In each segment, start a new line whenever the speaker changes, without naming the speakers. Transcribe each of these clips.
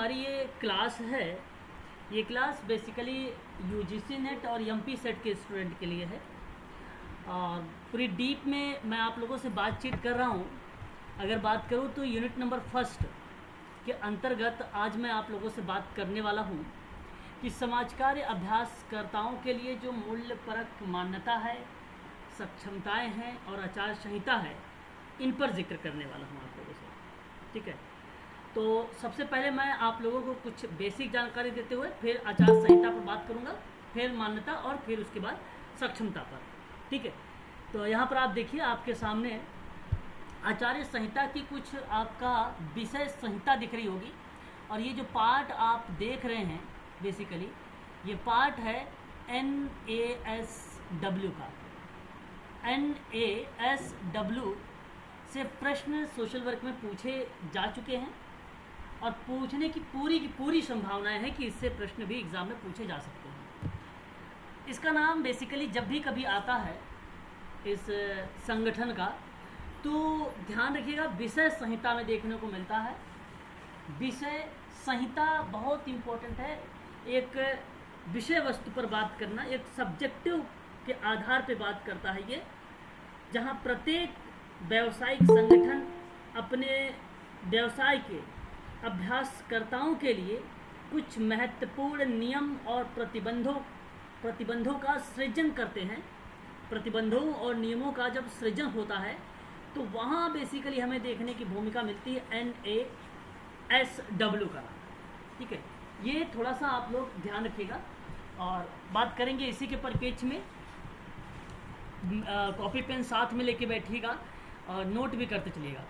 हमारी ये क्लास है, ये क्लास बेसिकली यूजीसी नेट और एमपी सेट के स्टूडेंट के लिए है। और पूरी डीप में मैं आप लोगों से बातचीत कर रहा हूँ। अगर बात करूँ तो यूनिट नंबर फर्स्ट के अंतर्गत आज मैं आप लोगों से बात करने वाला हूँ कि समाज कार्य अभ्यासकर्ताओं के लिए जो मूल्य परक मान्यता है, सक्षमताएं हैं और आचार संहिता है, इन पर जिक्र करने वाला हूँ आप लोगों से। ठीक है, तो सबसे पहले मैं आप लोगों को कुछ बेसिक जानकारी देते हुए फिर आचार संहिता पर बात करूँगा, फिर मान्यता और फिर उसके बाद सक्षमता पर। ठीक है, तो यहाँ पर आप देखिए, आपके सामने आचार्य संहिता की कुछ आपका विषय संहिता दिख रही होगी। और ये जो पार्ट आप देख रहे हैं बेसिकली ये पार्ट है NASW का। NASW से प्रश्न सोशल वर्क में पूछे जा चुके हैं और पूछने की पूरी संभावनाएं हैं कि इससे प्रश्न भी एग्ज़ाम में पूछे जा सकते हैं। इसका नाम बेसिकली जब भी कभी आता है इस संगठन का, तो ध्यान रखिएगा विषय संहिता में देखने को मिलता है। विषय संहिता बहुत इम्पोर्टेंट है। एक विषय वस्तु पर बात करना, एक सब्जेक्टिव के आधार पर बात करता है ये, जहाँ प्रत्येक व्यावसायिक संगठन अपने व्यवसाय के अभ्यासकर्ताओं के लिए कुछ महत्वपूर्ण नियम और प्रतिबंधों का सृजन करते हैं। प्रतिबंधों और नियमों का जब सृजन होता है तो वहाँ बेसिकली हमें देखने की भूमिका मिलती है NASW का। ठीक है, ये थोड़ा सा आप लोग ध्यान रखिएगा और बात करेंगे इसी के परिप्रेक्ष्य में। कॉपी पेन साथ में लेके बैठिएगा और नोट भी करते चलिएगा।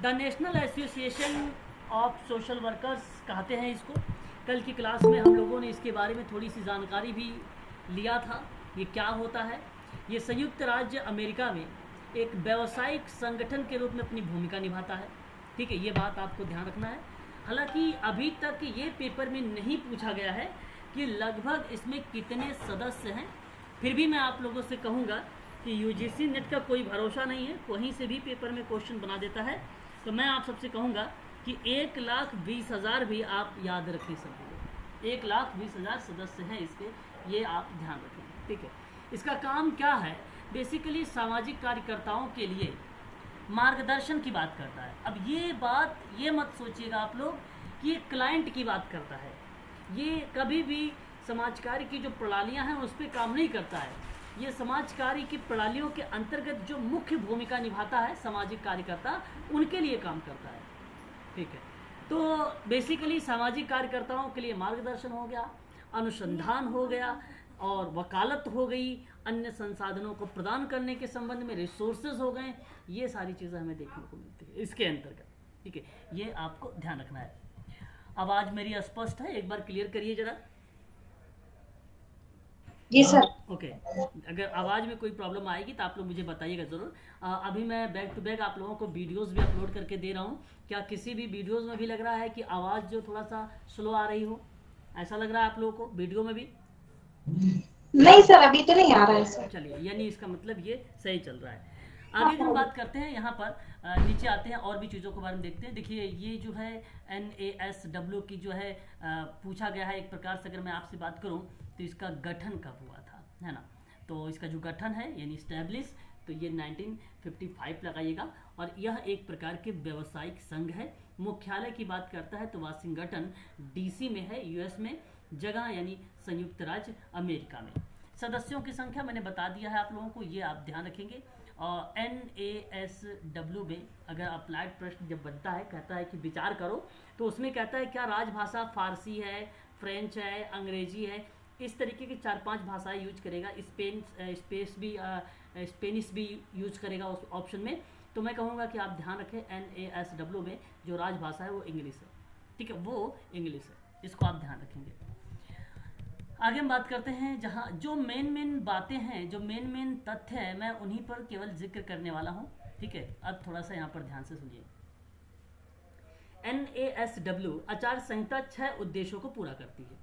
The national Association of Social workers कहते हैं इसको। कल की क्लास में हम लोगों ने इसके बारे में थोड़ी सी जानकारी भी लिया था, ये क्या होता है। ये संयुक्त राज्य अमेरिका में एक व्यावसायिक संगठन के रूप में अपनी भूमिका निभाता है। ठीक है, ये बात आपको ध्यान रखना है। हालांकि अभी तक ये पेपर में नहीं पूछा गया है कि लगभग इसमें कितने सदस्य हैं, फिर भी मैं आप लोगों से कहूँगा कि यूजीसी नेट का कोई भरोसा नहीं है, कहीं से भी पेपर में क्वेश्चन बना देता है। तो मैं आप सबसे कहूँगा कि 1,20,000 भी आप याद रखें। सब 1,20,000 सदस्य हैं इसके, ये आप ध्यान रखें। ठीक है, इसका काम क्या है? बेसिकली सामाजिक कार्यकर्ताओं के लिए मार्गदर्शन की बात करता है। अब ये मत सोचिएगा आप लोग कि ये क्लाइंट की बात करता है। ये कभी भी समाज कार्य की जो प्रणालियां हैं उस पर काम नहीं करता है। ये समाज कार्य की प्रणालियों के अंतर्गत जो मुख्य भूमिका निभाता है सामाजिक कार्यकर्ता, उनके लिए काम करता है। ठीक है, तो बेसिकली सामाजिक कार्यकर्ताओं के लिए मार्गदर्शन हो गया, अनुसंधान हो गया और वकालत हो गई, अन्य संसाधनों को प्रदान करने के संबंध में रिसोर्सेज हो गए। ये सारी चीज़ें हमें देखने को मिलती है इसके अंतर्गत। ठीक है, ये आपको ध्यान रखना है। आवाज़ मेरी स्पष्ट है? एक बार क्लियर करिए जरा।
जी सर।
ओके, अगर आवाज़ में कोई प्रॉब्लम आएगी तो आप लोग मुझे बताइएगा ज़रूर। अभी मैं बैक टू बैक आप लोगों को वीडियोस भी अपलोड करके दे रहा हूँ। क्या किसी भी वीडियोस में भी लग रहा है कि आवाज़ जो थोड़ा सा स्लो आ रही हो? ऐसा लग रहा है आप लोगों को वीडियो में भी?
नहीं सर, अभी तो नहीं आ रहा है सर।
चलिए, यानी इसका मतलब ये सही चल रहा है। आगे हम बात करते हैं, यहाँ पर नीचे आते हैं और भी चीज़ों के बारे में देखते हैं। देखिए, ये जो है NASW की जो है पूछा गया है एक प्रकार से। अगर मैं आपसे बात करूँ तो इसका गठन कब हुआ था, है ना? तो इसका जो गठन है यानी स्टैब्लिश, तो ये 1955 लगाइएगा। और यह एक प्रकार के व्यावसायिक संघ है। मुख्यालय की बात करता है तो वाशिंगटन DC में है, US में। जगह यानी संयुक्त राज्य अमेरिका में। सदस्यों की संख्या मैंने बता दिया है आप लोगों को, ये आप ध्यान रखेंगे। और NASW में अगर अप्लाइड प्रश्न जब बनता है, कहता है कि विचार करो, तो उसमें कहता है क्या राजभाषा फारसी है, फ्रेंच है, अंग्रेजी है, इस तरीके की 4-5 भाषाएं यूज करेगा। स्पेनिश भी यूज करेगा उस ऑप्शन में। तो मैं कहूँगा कि आप ध्यान रखें NASW में जो राजभाषा है वो इंग्लिश है। ठीक है, वो इंग्लिश है, इसको आप ध्यान रखेंगे। आगे हम बात करते हैं, जहाँ जो मेन बातें हैं, जो मेन तथ्य है, मैं उन्हीं पर केवल जिक्र करने वाला हूँ। ठीक है, अब थोड़ा सा यहाँ पर ध्यान से सुनिए। NASW आचार संहिता 6 उद्देश्यों को पूरा करती है।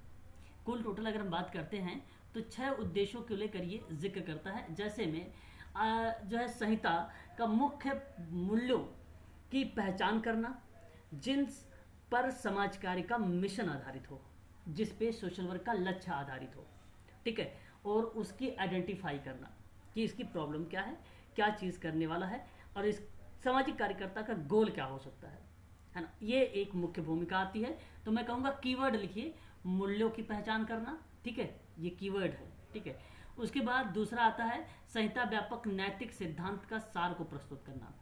कुल टोटल अगर हम बात करते हैं तो 6 उद्देश्यों को लेकर ये जिक्र करता है। जैसे में जो है संहिता का मुख्य मूल्यों की पहचान करना, जिन पर समाज कार्य का मिशन आधारित हो, जिस पे सोशल वर्क का लक्ष्य आधारित हो, ठीक है, और उसकी आइडेंटिफाई करना कि इसकी प्रॉब्लम क्या क्या चीज़ करने वाला है, और इस सामाजिक कार्यकर्ता का गोल क्या हो सकता है ना। ये एक मुख्य भूमिका आती है। तो मैं कहूँगा कीवर्ड लिखिए, मूल्यों की पहचान करना, ठीक है, ये कीवर्ड है, ठीक है। उसके बाद दूसरा आता है संहिता व्यापक नैतिक सिद्धांत का सार को प्रस्तुत करना।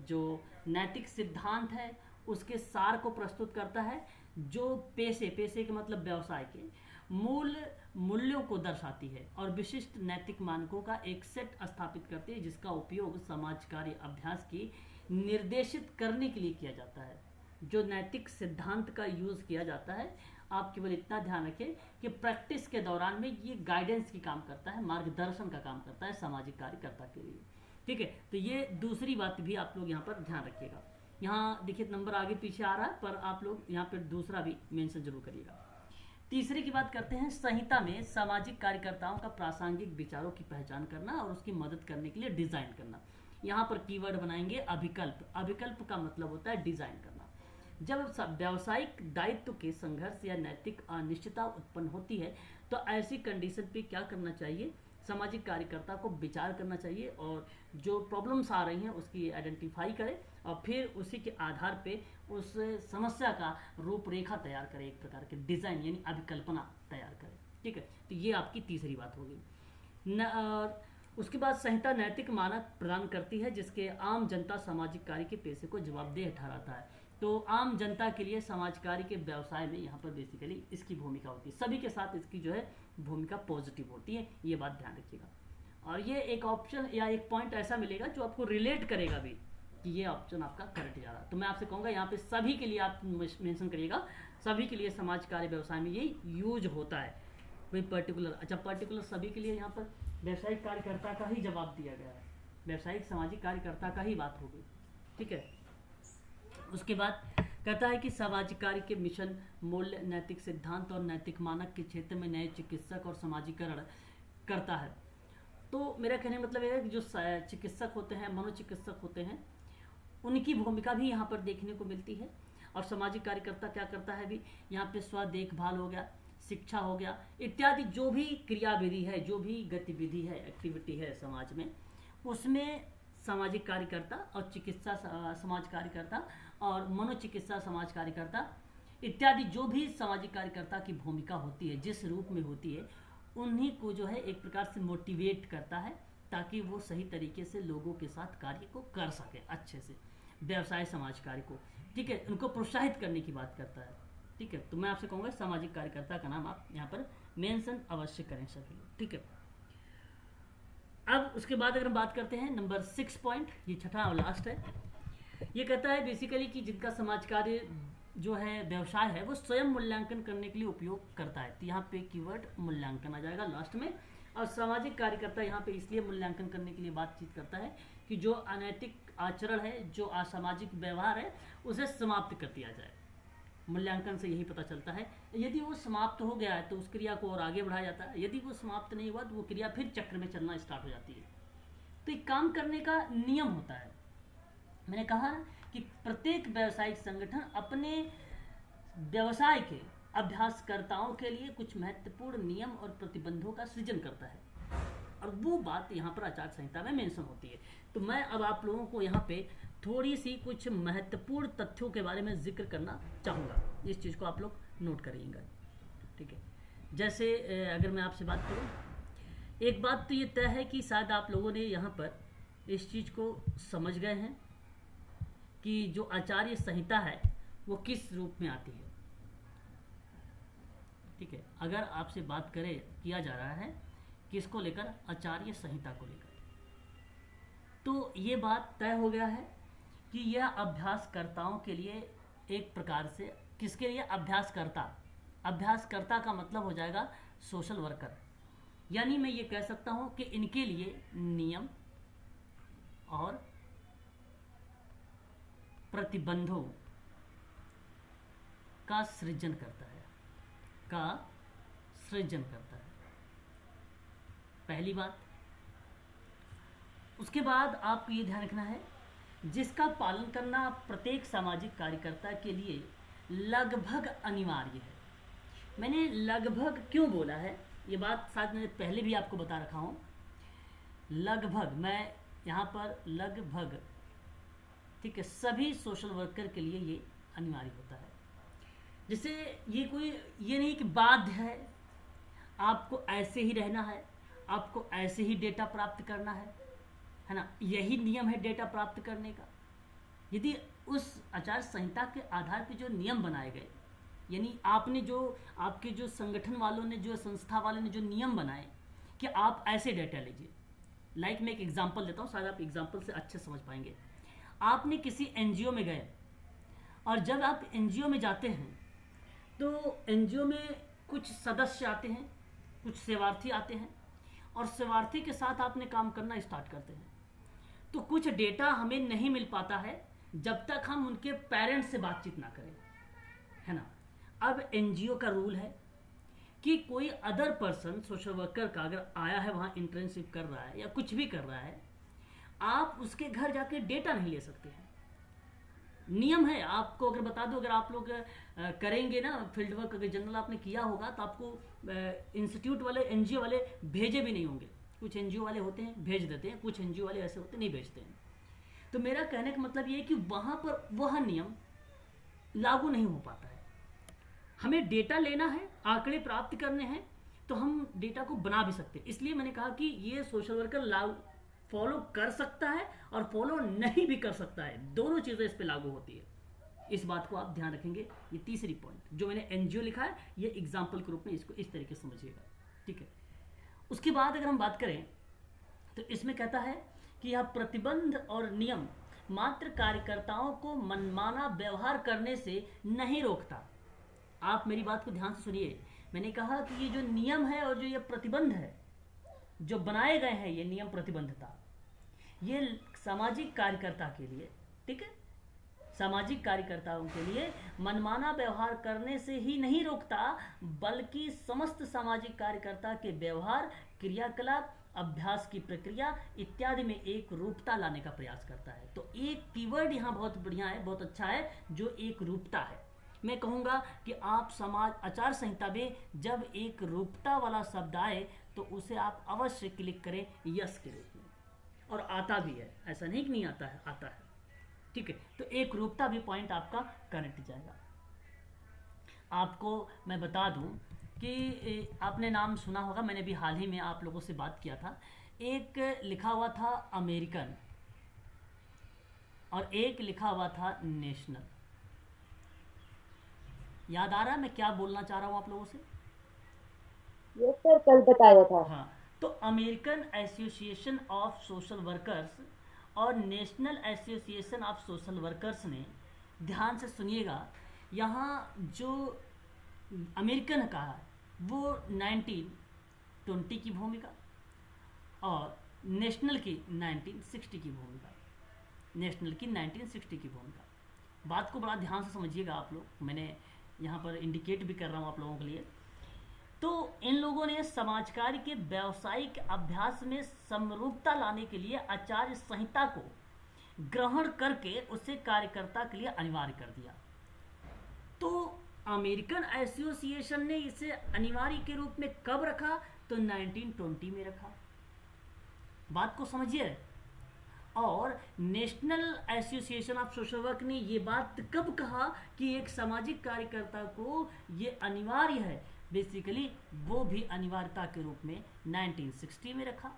जो नैतिक सिद्धांत है उसके सार को प्रस्तुत करता है, जो पेशे के मतलब व्यवसाय के मूल्यों को दर्शाती है और विशिष्ट नैतिक मानकों का एक सेट स्थापित करती है, जिसका उपयोग समाज कार्य अभ्यास की निर्देशित करने के लिए किया जाता है। जो नैतिक सिद्धांत का यूज़ किया जाता है, आप केवल इतना ध्यान रखें कि प्रैक्टिस के दौरान में ये गाइडेंस की काम करता है, मार्गदर्शन का काम करता है सामाजिक कार्यकर्ता के लिए, ठीक है। तो ये दूसरी बात भी आप लोग यहाँ पर ध्यान रखिएगा। यहाँ देखिए नंबर आगे पीछे आ रहा है, पर आप लोग यहाँ पर दूसरा भी मेंशन जरूर करिएगा। तीसरे की बात करते हैं, संहिता में सामाजिक कार्यकर्ताओं का प्रासंगिक विचारों की पहचान करना और उसकी मदद करने के लिए डिजाइन करना। यहाँ पर कीवर्ड बनाएंगे अभिकल्प। अभिकल्प का मतलब होता है डिजाइन करना। जब व्यावसायिक दायित्व के संघर्ष या नैतिक अनिश्चितता उत्पन्न होती है, तो ऐसी कंडीशन पे क्या करना चाहिए, सामाजिक कार्यकर्ता को विचार करना चाहिए और जो प्रॉब्लम्स आ रही हैं उसकी आइडेंटिफाई करें और फिर उसी के आधार पे उस समस्या का रूपरेखा तैयार करें, एक प्रकार के डिज़ाइन यानी अभिकल्पना तैयार करें, ठीक है। तो ये आपकी तीसरी बात होगी। उसके बाद संहिता नैतिक मानक प्रदान करती है, जिसके आम जनता सामाजिक कार्य के पेशे को जवाबदेह ठहराता है। तो आम जनता के लिए समाज कार्य के व्यवसाय में यहाँ पर बेसिकली इसकी भूमिका होती है, सभी के साथ इसकी जो है भूमिका पॉजिटिव होती है, ये बात ध्यान रखिएगा। और ये एक ऑप्शन या एक पॉइंट ऐसा मिलेगा जो आपको रिलेट करेगा भी कि ये ऑप्शन आपका करेक्ट जा रहा है। तो मैं आपसे कहूँगा यहाँ पे सभी के लिए आप मेंशन करिएगा, सभी के लिए समाज कार्य व्यवसाय में ये यूज होता है, कोई पर्टिकुलर। अच्छा, पर्टिकुलर सभी के लिए यहाँ पर व्यावसायिक कार्यकर्ता का ही जवाब दिया गया है, व्यावसायिक सामाजिक कार्यकर्ता का ही बात होगी, ठीक है। उसके बाद कहता है कि सामाजिक कार्य के मिशन, मूल्य, नैतिक सिद्धांत और नैतिक मानक के क्षेत्र में नए चिकित्सक और समाजीकरण करता है। तो मेरा कहने मतलब यह है कि जो चिकित्सक होते हैं, मनोचिकित्सक होते हैं, उनकी भूमिका भी यहाँ पर देखने को मिलती है। और सामाजिक कार्यकर्ता क्या करता है भी, यहाँ पे स्व देखभाल हो गया, शिक्षा हो गया, इत्यादि जो भी क्रियाविधि है, जो भी गतिविधि है, एक्टिविटी है समाज में, उसमें सामाजिक कार्यकर्ता और चिकित्सा समाज कार्यकर्ता और मनोचिकित्सा समाज कार्यकर्ता इत्यादि जो भी सामाजिक कार्यकर्ता की भूमिका होती है, जिस रूप में होती है, उन्हीं को जो है एक प्रकार से मोटिवेट करता है ताकि वो सही तरीके से लोगों के साथ कार्य को कर सके अच्छे से, व्यवसाय समाज कार्य को, ठीक है, उनको प्रोत्साहित करने की बात करता है, ठीक है। तो मैं आपसे कहूँगा सामाजिक कार्यकर्ता का नाम आप यहाँ पर मेंशन अवश्य करें सभी लोग, ठीक है। अब उसके बाद अगर हम बात करते हैं नंबर 6 पॉइंट, ये छठा और लास्ट है। ये कहता है बेसिकली कि जिनका समाज कार्य जो है व्यवसाय है वो स्वयं मूल्यांकन करने के लिए उपयोग करता है। तो यहाँ पे कीवर्ड मूल्यांकन आ जाएगा लास्ट में। और सामाजिक कार्यकर्ता यहाँ पे इसलिए मूल्यांकन करने के लिए बातचीत करता है कि जो अनैतिक आचरण है, जो असामाजिक व्यवहार है, उसे समाप्त कर दिया जाए। मूल्यांकन से यही पता चलता है। यदि वो समाप्त हो गया है तो उस क्रिया को और आगे बढ़ाया जाता है, यदि वो समाप्त नहीं हुआ तो वो क्रिया फिर चक्र में चलना स्टार्ट हो जाती है। तो एक काम करने का नियम होता है। मैंने कहा कि प्रत्येक व्यावसायिक संगठन अपने व्यवसाय के अभ्यासकर्ताओं के लिए कुछ महत्वपूर्ण नियम और प्रतिबंधों का सृजन करता है, और वो बात यहाँ पर आचार संहिता में मेंशन होती है। तो मैं अब आप लोगों को यहाँ पे थोड़ी सी कुछ महत्वपूर्ण तथ्यों के बारे में जिक्र करना चाहूँगा, इस चीज़ को आप लोग नोट करिएगा, ठीक है। जैसे अगर मैं आपसे बात करूँ, एक बात तो ये तय है कि शायद आप लोगों ने यहाँ पर इस चीज़ को समझ गए हैं कि जो आचार्य संहिता है वो किस रूप में आती है, ठीक है। अगर आपसे बात किया जा रहा है किसको लेकर, आचार्य संहिता को लेकर, तो ये बात तय हो गया है कि यह अभ्यासकर्ताओं के लिए एक प्रकार से, किसके लिए, अभ्यासकर्ता का मतलब हो जाएगा सोशल वर्कर। यानी मैं ये कह सकता हूँ कि इनके लिए नियम और प्रतिबंधों का सृजन करता है, पहली बात। उसके बाद आपको ये ध्यान रखना है जिसका पालन करना प्रत्येक सामाजिक कार्यकर्ता के लिए लगभग अनिवार्य है। मैंने लगभग क्यों बोला है, ये बात शायद मैंने पहले भी आपको बता रखा हूँ। लगभग, मैं यहाँ पर लगभग, ठीक है, सभी सोशल वर्कर के लिए ये अनिवार्य होता है। जैसे ये कोई ये नहीं कि बाध्य है, आपको ऐसे ही रहना है, आपको ऐसे ही डेटा प्राप्त करना है ना, यही नियम है डेटा प्राप्त करने का। यदि उस आचार संहिता के आधार पर जो नियम बनाए गए, यानी आपने जो, आपके जो संगठन वालों ने, जो संस्था वालों ने जो नियम बनाए कि आप ऐसे डेटा लीजिए। लाइक मैं एक एग्जांपल देता हूँ, शायद आप एग्जांपल से अच्छे समझ पाएंगे। आपने किसी एनजीओ में गए, और जब आप एनजीओ में जाते हैं तो एनजीओ में कुछ सदस्य आते हैं, कुछ सेवार्थी आते हैं, और सेवार्थी के साथ आपने काम करना स्टार्ट करते हैं। तो कुछ डेटा हमें नहीं मिल पाता है जब तक हम उनके पेरेंट्स से बातचीत ना करें, है ना। अब एनजीओ का रूल है कि कोई अदर पर्सन, सोशल वर्कर का अगर आया है वहाँ इंटर्नशिप कर रहा है या कुछ भी कर रहा है, आप उसके घर जाके डेटा नहीं ले सकते हैं। नियम है, आपको अगर बता दो, अगर आप लोग करेंगे ना फील्ड वर्क, अगर जनरल आपने किया होगा तो आपको इंस्टीट्यूट वाले, एनजीओ वाले भेजे भी नहीं होंगे। कुछ एनजीओ वाले होते हैं भेज देते हैं, कुछ एनजीओ वाले ऐसे होते नहीं भेजते हैं। तो मेरा कहने का मतलब ये है कि वहाँ पर वह नियम लागू नहीं हो पाता है। हमें डेटा लेना है, आंकड़े प्राप्त करने हैं, तो हम डेटा को बना भी सकते हैं। इसलिए मैंने कहा कि ये सोशल वर्कर लागू फॉलो कर सकता है और फॉलो नहीं भी कर सकता है, दोनों चीज़ें इस पे लागू होती है। इस बात को आप ध्यान रखेंगे। ये तीसरी पॉइंट जो मैंने एनजीओ लिखा है, ये एग्जाम्पल के रूप में इसको इस तरीके से समझिएगा, ठीक है। उसके बाद अगर हम बात करें तो इसमें कहता है कि यह प्रतिबंध और नियम मात्र कार्यकर्ताओं को मनमाना व्यवहार करने से नहीं रोकता। आप मेरी बात को ध्यान से सुनिए। मैंने कहा कि ये जो नियम है और जो ये प्रतिबंध है जो बनाए गए हैं, ये नियम प्रतिबंधता, ये सामाजिक कार्यकर्ता के लिए, ठीक है, सामाजिक कार्यकर्ताओं के लिए मनमाना व्यवहार करने से ही नहीं रोकता, बल्कि समस्त सामाजिक कार्यकर्ता के व्यवहार, क्रियाकलाप, अभ्यास की प्रक्रिया इत्यादि में एक रूपता लाने का प्रयास करता है। तो एक कीवर्ड यहाँ बहुत बढ़िया है, बहुत अच्छा है, जो एक रूपता है। मैं कहूँगा कि आप समाज आचार संहिता में जब एक रूपता वाला शब्द आए तो उसे आप अवश्य क्लिक करें यस के रूप में, और आता भी है, ऐसा नहीं कि नहीं आता है, आता है, ठीक है। तो एक रूपता भी पॉइंट आपका कनेक्ट जाएगा। आपको मैं बता दूं कि आपने नाम सुना होगा, मैंने भी हाल ही में आप लोगों से बात किया था, एक लिखा हुआ था अमेरिकन और एक लिखा हुआ था नेशनल। याद आ रहा है मैं क्या बोलना चाह रहा हूँ आप लोगों से?
ये सर कल बताया था।
हाँ, तो American Association of Social Workers और National Association of Social Workers ने, ध्यान से सुनिएगा, यहाँ जो अमेरिकन का है वो 1920 की भूमिका और नेशनल की 1960 की भूमिका, नेशनल की 1960 की भूमिका। बात को बड़ा ध्यान से समझिएगा आप लोग, मैंने यहाँ पर इंडिकेट भी कर रहा हूँ आप लोगों के लिए। तो इन लोगों ने समाज कार्य के व्यावसायिक अभ्यास में समरूपता लाने के लिए आचार्य संहिता को ग्रहण करके उसे कार्यकर्ता के लिए अनिवार्य कर दिया। तो अमेरिकन एसोसिएशन ने इसे अनिवार्य के रूप में कब रखा? तो 1920 में रखा। बात को समझिए। और National Association of social work ने ये बात कब कहा कि एक सामाजिक कार्यकर्ता को ये अनिवार्य है? बेसिकली वो भी अनिवार्यता के रूप में 1960 में रखा।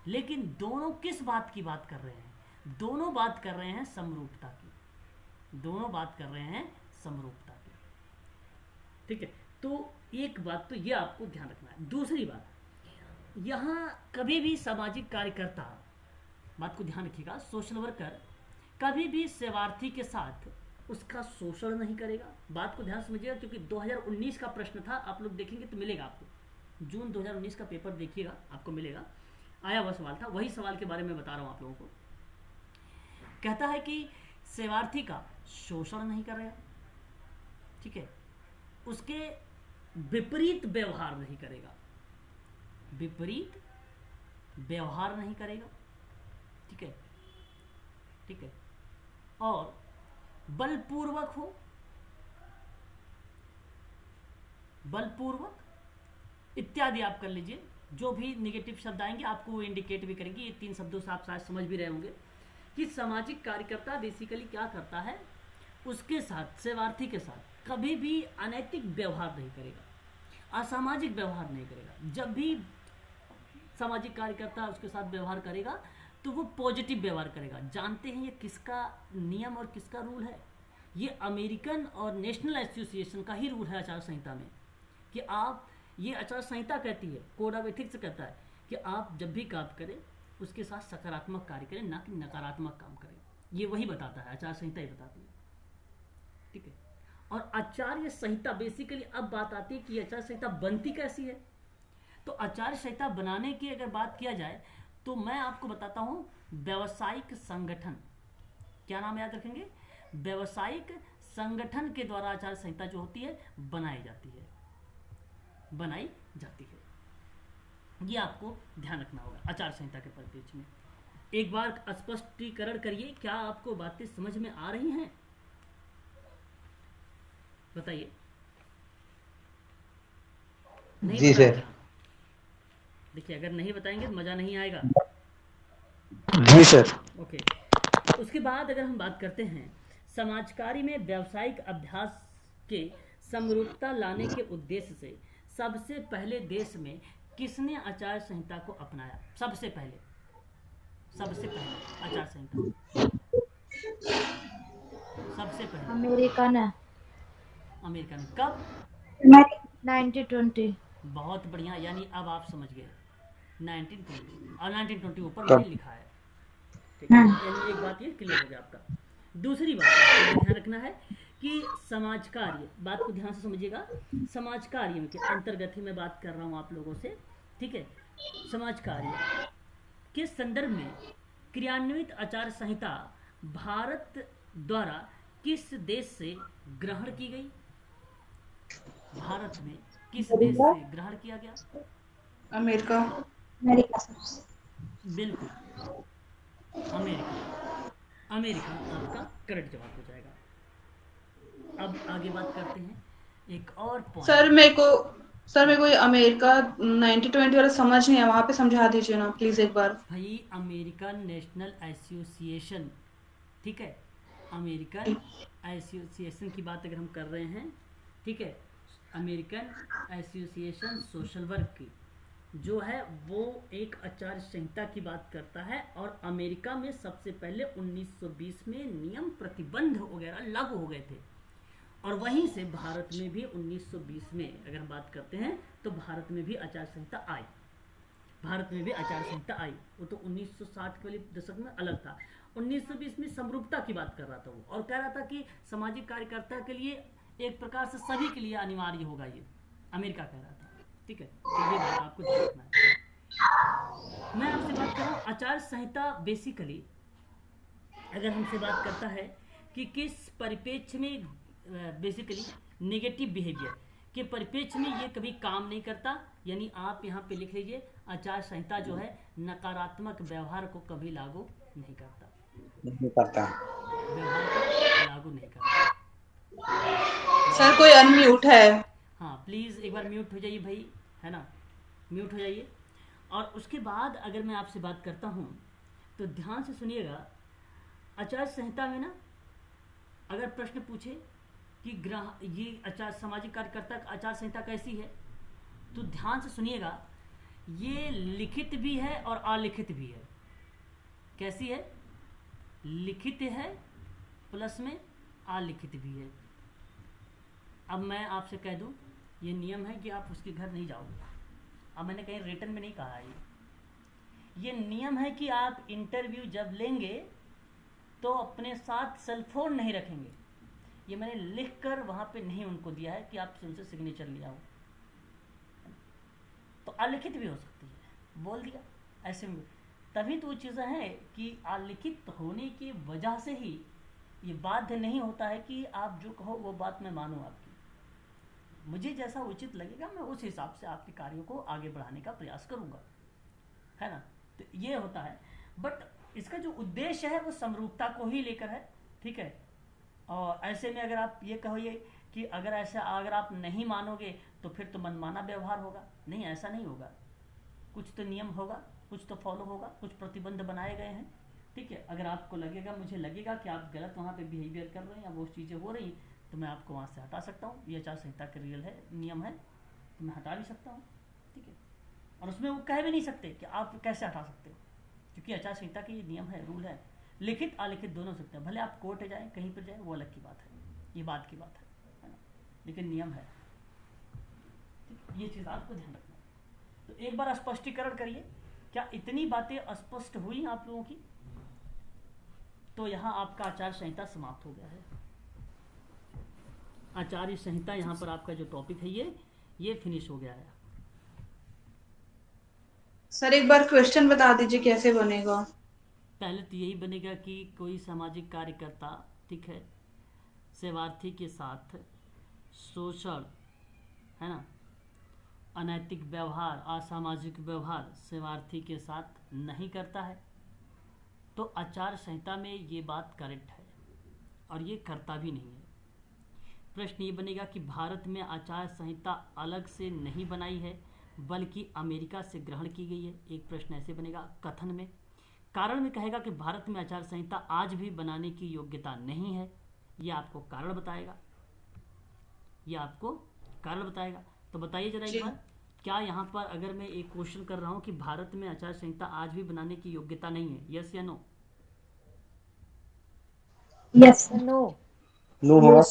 लेकिन दोनों किस बात की बात कर रहे हैं? दोनों बात कर रहे हैं समरूपता की, दोनों बात कर रहे हैं समरूपता की, ठीक है। तो एक बात तो ये आपको ध्यान रखना है। दूसरी बात, यहाँ कभी भी सामाजिक कार्यकर्ता, बात को ध्यान रखिएगा, सोशल वर्कर कभी भी सेवार्थी के साथ उसका शोषण नहीं करेगा। बात को ध्यान समझिएगा, क्योंकि 2019 का प्रश्न था, आप लोग देखेंगे तो मिलेगा आपको, जून 2019 का पेपर देखिएगा आपको मिलेगा, आया हुआ सवाल था, वही सवाल के बारे में बता रहा हूँ आप लोगों को। कहता है कि सेवार्थी का शोषण नहीं करेगा, ठीक है, उसके विपरीत व्यवहार नहीं करेगा, विपरीत व्यवहार नहीं करेगा, ठीक है, ठीक है, और बलपूर्वक हो बलपूर्वक इत्यादि आप कर लीजिए। जो भी निगेटिव शब्द आएंगे आपको वो इंडिकेट भी करेंगे। ये 3 शब्दों से आप शायद समझ भी रहे होंगे कि सामाजिक कार्यकर्ता बेसिकली क्या करता है, उसके साथ सेवार्थी के साथ कभी भी अनैतिक व्यवहार नहीं करेगा, असामाजिक व्यवहार नहीं करेगा। जब भी सामाजिक कार्यकर्ता उसके साथ व्यवहार करेगा तो वो पॉजिटिव व्यवहार करेगा। जानते हैं ये किसका नियम और किसका रूल है? ये अमेरिकन और नेशनल एसोसिएशन का ही रूल है आचार संहिता में, कि आप, ये आचार संहिता कहती है, कोड ऑफ एथिक्स कहता है कि आप जब भी काम करें उसके साथ सकारात्मक कार्य करें, ना कि नकारात्मक काम करें। ये वही बताता है, आचार संहिता ही बताती है, ठीक है। और आचार्य संहिता बेसिकली, अब बात आती है कि आचार संहिता बनती कैसी है। तो आचार संहिता बनाने की अगर बात किया जाए तो मैं आपको बताता हूं, व्यावसायिक संगठन, क्या नाम याद रखेंगे, व्यावसायिक संगठन के द्वारा आचार संहिता जो होती है बनाई जाती है। ये आपको ध्यान रखना होगा आचार संहिता के परिप्रेक्ष्य में। एक बार स्पष्टीकरण करिए, क्या आपको बातें समझ में आ रही हैं? बताइए। नहीं
जी
बताया
सर।
क्या? देखिए, अगर नहीं बताएंगे तो मजा नहीं आएगा।
जी सर।
ओके। उसके बाद अगर हम बात करते हैं समाज कार्य में व्यावसायिक अभ्यास के समरूपता लाने के उद्देश्य से सबसे पहले देश में किसने आचार संहिता को अपनाया? सबसे पहले आचार संहिता सबसे पहले
अमेरिका ने
अमेरिका ने कब?
1920।
बहुत बढ़िया, यानी अब आप समझ गए 1920, और 1920 ऊपर
कब?
मैंने लिखा है, ठीक है। यानी एक बात ये क्लियर हो गया आपका। दूसरी बात आपको ये ध्यान रखना है कि समाज कार्य, बात को ध्यान से समझिएगा, समाज कार्य के अंतर्गत ही मैं बात कर रहा हूँ आप लोगों से, ठीक है। समाज कार्य के संदर्भ में क्रियान्वित आचार संहिता भारत द्वारा किस देश से ग्रहण की गई? भारत में किस देश से ग्रहण किया गया?
अमेरिका।
America sir.
बिल्कुल, अमेरिका। अमेरिका आपका करेक्ट जवाब हो जाएगा। अब आगे बात करते हैं एक और पॉइंट।
सर मेरे को ये अमेरिका 1920 वाला समझ नहीं है, वहां पे समझा दीजिए ना प्लीज एक बार।
भाई, अमेरिकन नेशनल एसोसिएशन, ठीक है, अमेरिकन एसोसिएशन की बात अगर हम कर रहे हैं, ठीक है, अमेरिकन एसोसिएशन सोशल वर्क की जो है वो एक आचार संहिता की बात करता है। और अमेरिका में सबसे पहले 1920 में नियम प्रतिबंध वगैरह लागू हो गए थे, और वहीं से भारत में भी 1920 में अगर हम बात करते हैं तो भारत में भी आचार संहिता आई। वो तो 1960 के वाले दशक में अलग था। 1920 में समरूपता की बात कर रहा था वो, और कह रहा था कि सामाजिक कार्यकर्ता के लिए एक प्रकार से सभी के लिए अनिवार्य होगा, ये अमेरिका कह रहा था, ठीक है। तो ये बात आपको ध्यान रखना है। मैं आपसे बात कर रहा हूँ आचार संहिता बेसिकली अगर हमसे बात करता है कि किस परिप्रेक्ष्य में, बेसिकली नेगेटिव बिहेवियर के परिप्रेक्ष्य में ये कभी काम नहीं करता। यानी आप यहाँ पे लिख लीजिए, आचार संहिता जो है नकारात्मक व्यवहार को कभी लागू नहीं करता, व्यवहार को लागू नहीं करता।
सर कोई अनम्यूट है।
हाँ, प्लीज़ एक बार म्यूट हो जाइए भाई, है ना, म्यूट हो जाइए। और उसके बाद अगर मैं आपसे बात करता हूँ तो ध्यान से सुनिएगा। आचार संहिता में ना अगर प्रश्न पूछे कि ये आचार सामाजिक कार्यकर्ता का आचार संहिता कैसी है, तो ध्यान से सुनिएगा, ये लिखित भी है और अलिखित भी है। कैसी है? लिखित है प्लस में अलिखित भी है। अब मैं आपसे कह दूं, ये नियम है कि आप उसके घर नहीं जाओगे। अब मैंने कहीं रिटर्न में नहीं कहा है, ये नियम है कि आप इंटरव्यू जब लेंगे तो अपने साथ सेलफोन नहीं रखेंगे। ये मैंने लिख कर वहाँ पे नहीं उनको दिया है कि आप उनसे सिग्नेचर लिया हो। तो अलिखित भी हो सकती है, बोल दिया ऐसे में। तभी तो वो चीज़ें हैं कि अलिखित होने की वजह से ही ये बाध्य नहीं होता है कि आप जो कहो वो बात मैं मानूँ आपकी। मुझे जैसा उचित लगेगा मैं उस हिसाब से आपके कार्यों को आगे बढ़ाने का प्रयास करूँगा, है ना। तो ये होता है, बट इसका जो उद्देश्य है वो समरूपता को ही लेकर है, ठीक है। और ऐसे में अगर आप ये कहोगे कि अगर आप नहीं मानोगे तो फिर तो मनमाना व्यवहार होगा। नहीं, ऐसा नहीं होगा। कुछ तो नियम होगा, कुछ तो फॉलो होगा, कुछ प्रतिबंध बनाए गए हैं। ठीक है, अगर आपको लगेगा, मुझे लगेगा कि आप गलत वहाँ पे बिहेवियर कर रहे हैं या वो चीज़ें हो रही, तो मैं आपको वहाँ से हटा सकता हूँ। ये आचार संहिता का रियल है, नियम है, तो मैं हटा भी सकता हूँ। ठीक है, और उसमें वो कह भी नहीं सकते कि आप कैसे हटा सकते हो, क्योंकि आचार संहिता के ये नियम है, रूल है, लिखित अलिखित दोनों सकते हैं। भले आप कोर्ट जाएँ, कहीं पर जाएँ, वो अलग की बात है, ये बात की बात है ना, लेकिन नियम है। ठीक, ये चीज़ आपको ध्यान रखना है। तो एक बार स्पष्टीकरण करिए, क्या इतनी बातें स्पष्ट हुई आप लोगों की? तो यहाँ आपका आचार संहिता समाप्त हो गया है। आचार्य संहिता यहाँ पर आपका जो टॉपिक है ये फिनिश हो गया है।
सर एक बार क्वेश्चन बता दीजिए कैसे बनेगा।
पहले तो यही बनेगा कि कोई सामाजिक कार्यकर्ता, ठीक है, सेवार्थी के साथ शोषण, है ना, अनैतिक व्यवहार, असामाजिक व्यवहार सेवार्थी के साथ नहीं करता है, तो आचार संहिता में ये बात करेक्ट है और ये करता भी नहीं है। प्रश्न ये बनेगा कि भारत में आचार संहिता अलग से नहीं बनाई है, बल्कि अमेरिका से ग्रहण की गई है। एक प्रश्न ऐसे बनेगा कथन में। कारण में कहेगा कि भारत में आचार संहिता आज भी बनाने की योग्यता नहीं है। ये आपको कारण बताएगा, ये आपको कारण बताएगा। तो बताइए जरा एक बार, क्या यहाँ पर अगर मैं एक क्वेश्चन कर रहा हूँ कि भारत में आचार संहिता आज भी बनाने की योग्यता नहीं है, यस या नो?
Yes
no.
नो होगा।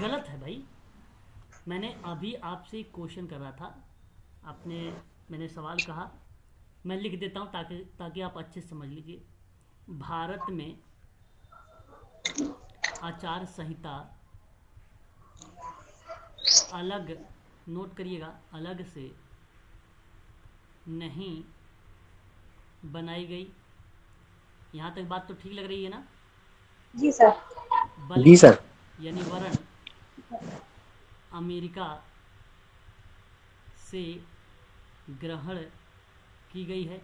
गलत है भाई। मैंने अभी आपसे एक क्वेश्चन कर रहा था, मैंने सवाल कहा, मैं लिख देता हूँ ताकि आप अच्छे से समझ लीजिए। भारत में आचार संहिता अलग, नोट करिएगा, अलग से नहीं बनाई गई। यहाँ तक बात तो ठीक लग रही है ना?
जी सर।
जी
बल्कि
सर।
यानी वरण अमेरिका से ग्रहण की गई है।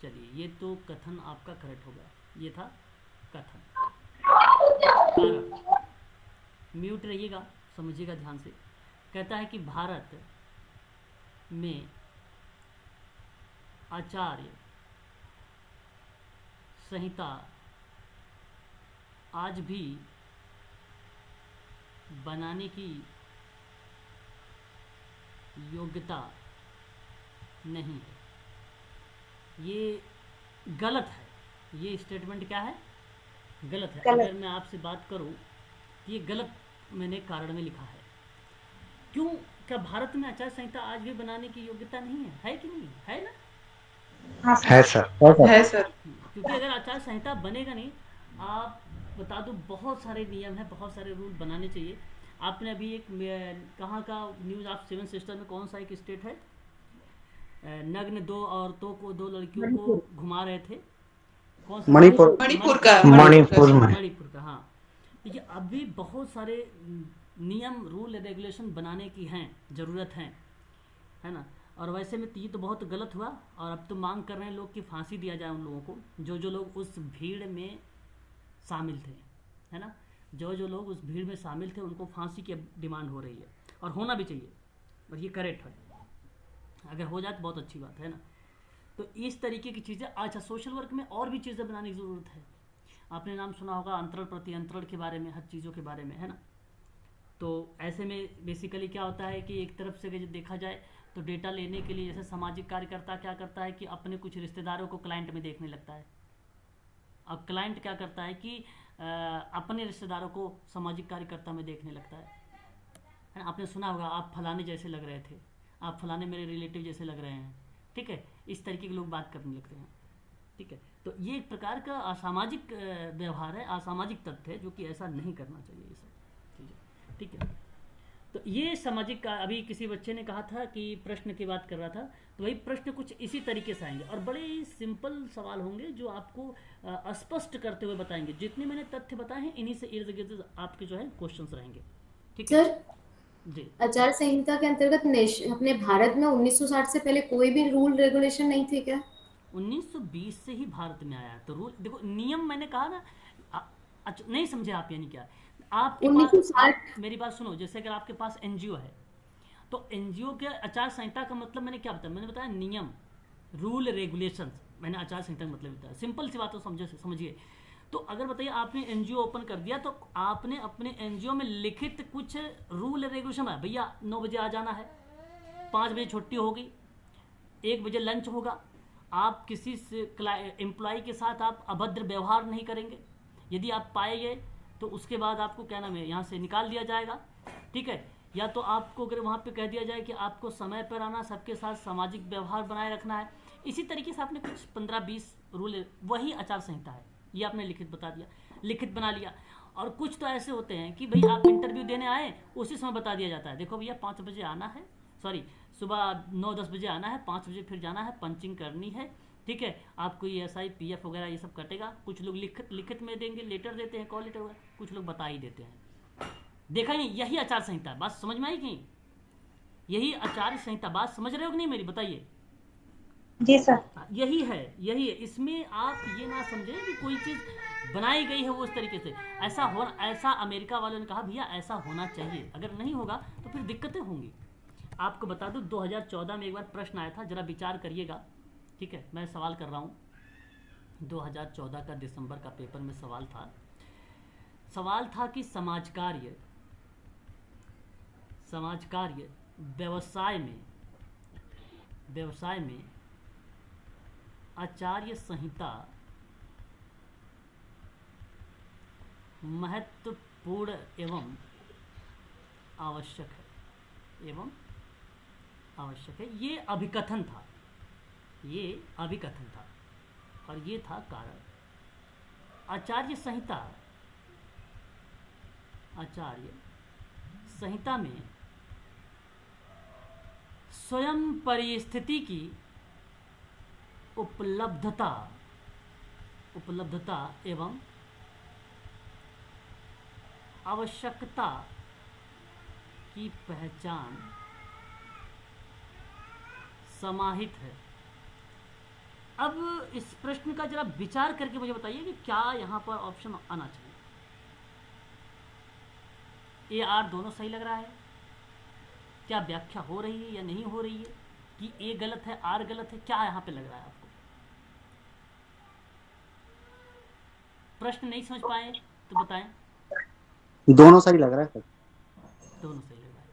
चलिए, ये तो कथन आपका करेक्ट हो गया, ये था कथन। कारण, म्यूट रहिएगा, समझिएगा ध्यान से। कहता है कि भारत में आचार्य संहिता आज भी बनाने की योग्यता नहीं है। ये गलत है। ये स्टेटमेंट क्या है? गलत है।
गलत।
अगर मैं आपसे बात करूं, ये गलत मैंने कारण में लिखा है। क्यों? क्या भारत में आचार संहिता आज भी बनाने की योग्यता नहीं है कि नहीं है? ना,
हाँ सर।
है सर।
है सर।
क्योंकि अगर आचार संहिता बनेगा नहीं, आप बता दो, बहुत सारे नियम हैं, बहुत सारे रूल बनाने चाहिए। आपने अभी एक कहाँ का न्यूज़, आप सेवन सिस्टर में कौन सा एक स्टेट है, नग्न दो औरतों को, दो लड़कियों को घुमा रहे थे, कौन सा?
मणिपुर।
मणिपुर का।
मणिपुर में।
मणिपुर का, हाँ। देखिए, अभी बहुत सारे नियम, रूल, रेगुलेशन बनाने की हैं, ज़रूरत है ना। और वैसे में ये तो बहुत गलत हुआ, और अब तो मांग कर रहे हैं लोग कि फांसी दिया जाए उन लोगों को, जो लोग उस भीड़ में शामिल थे, है ना। जो लोग उस भीड़ में शामिल थे, उनको फांसी की डिमांड हो रही है, और होना भी चाहिए, और ये करेक्ट है। अगर हो जाए तो बहुत अच्छी बात है ना। तो इस तरीके की चीज़ें, अच्छा, सोशल वर्क में और भी चीज़ें बनाने की ज़रूरत है। आपने नाम सुना होगा अंतरण प्रति अंतरण के बारे में, हर चीज़ों के बारे में, है ना। तो ऐसे में बेसिकली क्या होता है कि एक तरफ से अगर देखा जाए तो डेटा लेने के लिए, जैसे सामाजिक कार्यकर्ता क्या करता है कि अपने कुछ रिश्तेदारों को क्लाइंट में देखने लगता है। अब क्लाइंट क्या करता है कि अपने रिश्तेदारों को सामाजिक कार्यकर्ता में देखने लगता है ना। आपने सुना होगा, आप फलाने जैसे लग रहे थे, आप फलाने मेरे रिलेटिव जैसे लग रहे हैं, ठीक है। इस तरीके के लोग बात करने लगते हैं, ठीक है। तो ये एक प्रकार का असामाजिक व्यवहार है, असामाजिक तथ्य है, जो कि ऐसा नहीं करना चाहिए, ये सब चीज़ें, ठीक है। तो ये सामाजिक का, अभी किसी बच्चे ने कहा था कि प्रश्न की बात कर रहा था, तो वही प्रश्न कुछ इसी तरीके से आएंगे, और बड़े ही सिंपल सवाल होंगे जो आपको स्पष्ट करते हुए बताएंगे। जितने मैंने तथ्य बताए हैं, इन्हीं से इर्द गिर्द आपके जो है क्वेश्चंस रहेंगे, ठीक है।
सर,
जी,
आचार संहिता के अंतर्गत अपने भारत में 1960 से पहले कोई भी रूल रेगुलेशन नहीं थे क्या?
1920 से ही भारत में आया। तो रूल देखो, नियम मैंने कहा ना, अच्छा नहीं समझे आप, यानी क्या? आपके
1960
पास मेरी बात सुनो, जैसे अगर आपके पास एनजीओ है तो एनजीओ के आचार संहिता का मतलब मैंने क्या बताया, मैंने बताया नियम, रूल, रेगुलेशंस। मैंने आचार संहिता का मतलब बताया, सिंपल सी बात तो समझिए। तो अगर बताइए आपने एनजीओ ओपन कर दिया तो आपने अपने एनजीओ में लिखित कुछ रूल रेगुलेशन है, भैया 9 बजे आ जाना है, 5 बजे छुट्टी होगी, 1 बजे लंच होगा, आप किसी एम्प्लॉय के साथ आप अभद्र व्यवहार नहीं करेंगे, यदि आप पाए गए तो उसके बाद आपको क्या नाम है यहाँ से निकाल दिया जाएगा, ठीक है। या तो आपको अगर वहाँ पे कह दिया जाए कि आपको समय पर आना, सबके साथ सामाजिक व्यवहार बनाए रखना है। इसी तरीके से आपने कुछ 15-20 रूल, वही आचार संहिता है, ये आपने लिखित बता दिया, लिखित बना लिया। और कुछ तो ऐसे होते हैं कि भाई आप इंटरव्यू देने आए, उसी समय बता दिया जाता है, देखो भैया 5 बजे आना है, सॉरी सुबह 9-10 बजे आना है, 5 बजे फिर जाना है, पंचिंग करनी है, ठीक है, आपको ये SI PF वगैरह ये सब कटेगा। कुछ लोग लिखित में देंगे, लेटर देते हैं, कॉल लेटर वगैरह, कुछ लोग बता ही देते हैं। देखा नहीं, यही आचार संहिता है। बात समझ में आई कि यही आचार संहिता, बात समझ रहे हो कि नहीं मेरी, बताइए।
जी सर।
यही है। इसमें आप ये ना समझे कि कोई चीज़ बनाई गई है वो उस तरीके से। ऐसा अमेरिका वालों ने कहा भैया ऐसा होना चाहिए, अगर नहीं होगा तो फिर दिक्कतें होंगी। आपको बता दूं 2014 में एक बार प्रश्न आया था, जरा विचार करिएगा, ठीक है, मैं सवाल कर रहा हूँ। 2014 का दिसंबर का पेपर में सवाल था कि समाज कार्य व्यवसाय में आचार्य संहिता महत्वपूर्ण एवं आवश्यक है। ये अभिकथन था और ये था कारण। आचार्य संहिता में स्वयं परिस्थिति की उपलब्धता एवं आवश्यकता की पहचान समाहित है। अब इस प्रश्न का जरा विचार करके मुझे बताइए कि क्या यहाँ पर ऑप्शन आना चाहिए। ए आर दोनों सही लग रहा है, क्या व्याख्या हो रही है या नहीं हो रही है, कि ए गलत है आर गलत है, क्या यहाँ पे लग रहा है आपको? प्रश्न नहीं समझ पाए तो बताएं।
दोनों सही लग रहा है सर।
दोनों सही लग रहा है।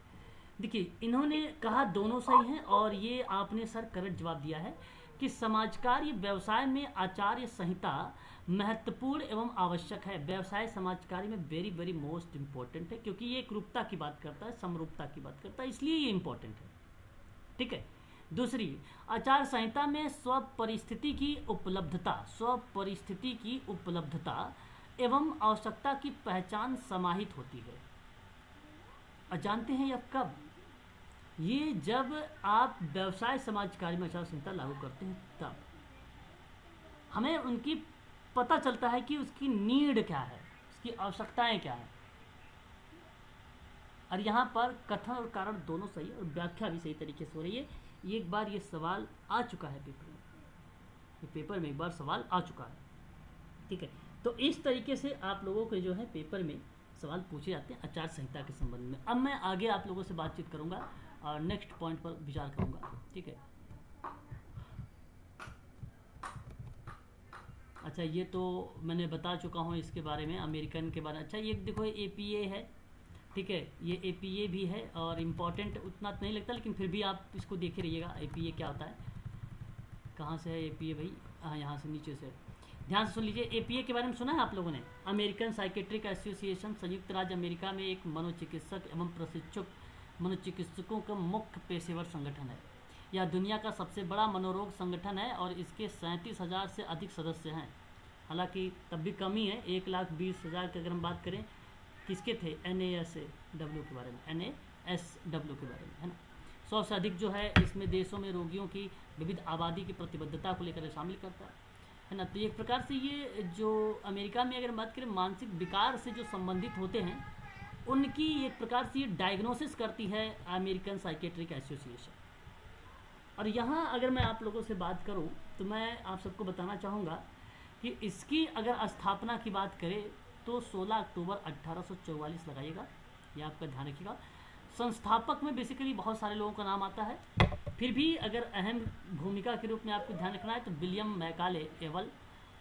देखिए इन्होंने कहा दोनों सही हैं और ये आपने सर करेक्ट जवाब दिया है कि समाज कार्य व्यवसाय में आचार्य संहिता महत्वपूर्ण एवं आवश्यक है। व्यवसाय समाज कार्य में वेरी वेरी मोस्ट इम्पोर्टेंट है, क्योंकि ये एकरूपता की बात करता है, समरूपता की बात करता है, इसलिए ये इम्पोर्टेंट है, ठीक है। दूसरी, आचार संहिता में स्वपरिस्थिति की उपलब्धता एवं आवश्यकता की पहचान समाहित होती है। और जानते हैं यह कब? ये जब आप व्यवसाय समाज कार्य में आचार संहिता लागू करते हैं तब हमें उनकी पता चलता है कि उसकी नीड क्या है, उसकी आवश्यकताएं क्या है। और यहाँ पर कथन और कारण दोनों सही और व्याख्या भी सही तरीके से हो रही है। एक बार ये सवाल आ चुका है पेपर में एक बार सवाल आ चुका है, ठीक है। तो इस तरीके से आप लोगों के जो है पेपर में सवाल पूछे जाते हैं आचार संहिता के संबंध में। अब मैं आगे आप लोगों से बातचीत करूंगा और नेक्स्ट पॉइंट पर विचार करूंगा, ठीक है। अच्छा, ये तो मैंने बता चुका हूँ इसके बारे में, अमेरिकन के बारे में। अच्छा, ये देखो APA है, ठीक है, ये APA भी है और इम्पॉर्टेंट उतना नहीं लगता, लेकिन फिर भी आप इसको देखे रहिएगा APA क्या होता है। कहाँ से है APA भाई? हाँ, यहाँ से नीचे से ध्यान से सुन लीजिए। APA के बारे में सुना है आप लोगों ने? अमेरिकन साइकेट्रिक एसोसिएशन संयुक्त राज्य अमेरिका में एक मनोचिकित्सक एवं प्रशिक्षक मनोचिकित्सकों का मुख्य पेशेवर संगठन है। यह दुनिया का सबसे बड़ा मनोरोग संगठन है और इसके 37,000 से अधिक सदस्य हैं। हालांकि तब भी कमी है, 1,20,000 की अगर हम बात करें किसके थे, NASW के बारे में, NASW के बारे में, है ना। 100 से अधिक जो है इसमें देशों में रोगियों की विविध आबादी की प्रतिबद्धता को लेकर शामिल करता है ना। तो एक प्रकार से ये जो अमेरिका में अगर बात करें मानसिक विकार से जो संबंधित होते हैं उनकी एक प्रकार से ये डायग्नोसिस करती है अमेरिकन साइकेट्रिक एसोसिएशन। और यहाँ अगर मैं आप लोगों से बात करूँ तो मैं आप सबको बताना चाहूँगा कि इसकी अगर स्थापना की बात करें तो 16 अक्टूबर 1844 लगाइएगा, ये आपका ध्यान रखिएगा। संस्थापक में बेसिकली बहुत सारे लोगों का नाम आता है, फिर भी अगर अहम भूमिका के रूप में आपको ध्यान रखना है तो विलियम मैकाले एवल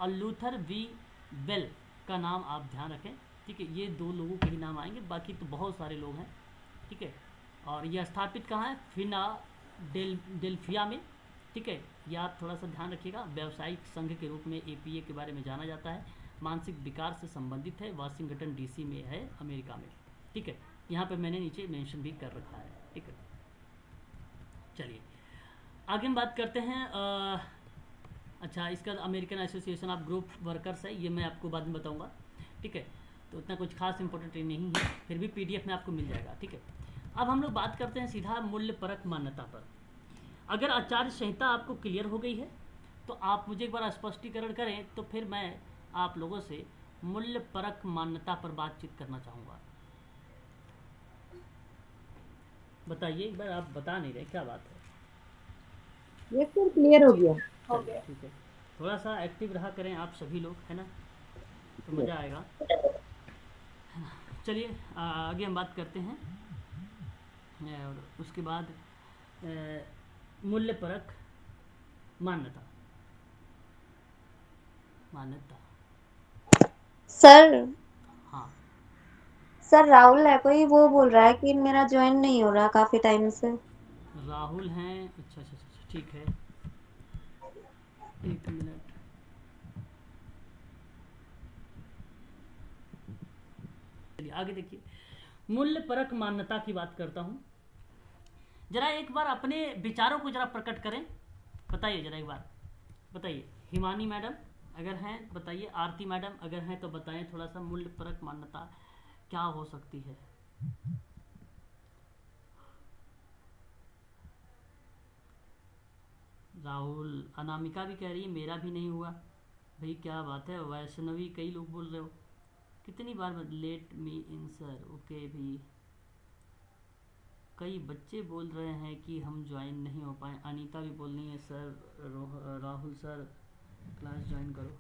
और लूथर वी बेल का नाम आप ध्यान रखें, ठीक है। ये 2 लोगों के ही नाम आएंगे, बाकी तो बहुत सारे लोग हैं, ठीक है। और यह स्थापित कहाँ है? डेल्फिया में, ठीक है। यह आप थोड़ा सा ध्यान रखिएगा। व्यावसायिक संघ के रूप में एपीए के बारे में जाना जाता है, मानसिक विकार से संबंधित है, वाशिंगटन डीसी में है, अमेरिका में, ठीक है। यहाँ पे मैंने नीचे मेंशन भी कर रखा है, ठीक है। चलिए आगे हम बात करते हैं। अच्छा, इसका American Association of group workers है, ये मैं आपको बाद में बताऊंगा, ठीक है। तो इतना कुछ खास इंपॉर्टेंट नहीं है, फिर भी पीडीएफ में आपको मिल जाएगा, ठीक है। अब हम लोग बात करते हैं सीधा मूल्य परक मान्यता पर। अगर आचार्य संहिता आपको क्लियर हो गई है तो आप मुझे एक बार स्पष्टीकरण करें, तो फिर मैं आप लोगों से मूल्य परक मान्यता पर बातचीत करना चाहूँगा। बताइए एक बार, आप बता नहीं रहे, क्या बात है?
ये सर क्लियर हो गया।
चलिए, ठीक है। थोड़ा सा एक्टिव रहा करें आप सभी लोग, है ना, तो मज़ा आएगा। चलिए आगे हम बात करते हैं, और उसके बाद मूल्य परक मान्यता।
सर
हाँ,
सर राहुल है कोई, वो बोल रहा है कि मेरा ज्वाइन नहीं हो रहा काफी टाइम से।
राहुल हैं, अच्छा अच्छा अच्छा, ठीक है, एक मिनट। चलिए आगे देखिए, मूल्य परक मान्यता की बात करता हूँ। जरा एक बार अपने विचारों को जरा प्रकट करें, बताइए जरा एक बार, बताइए। हिमानी मैडम अगर हैं बताइए, आरती मैडम अगर हैं तो बताएं थोड़ा सा, मूल्य परक मान्यता क्या हो सकती है? राहुल, अनामिका भी कह रही है मेरा भी नहीं हुआ। भाई क्या बात है, वैष्णवी कई लोग बोल रहे हो, कितनी बार लेट मी इन सर, ओके भी कई बच्चे बोल रहे हैं कि हम ज्वाइन नहीं हो पाए। अनीता भी बोल रही है sir, Rahul sir class join करो,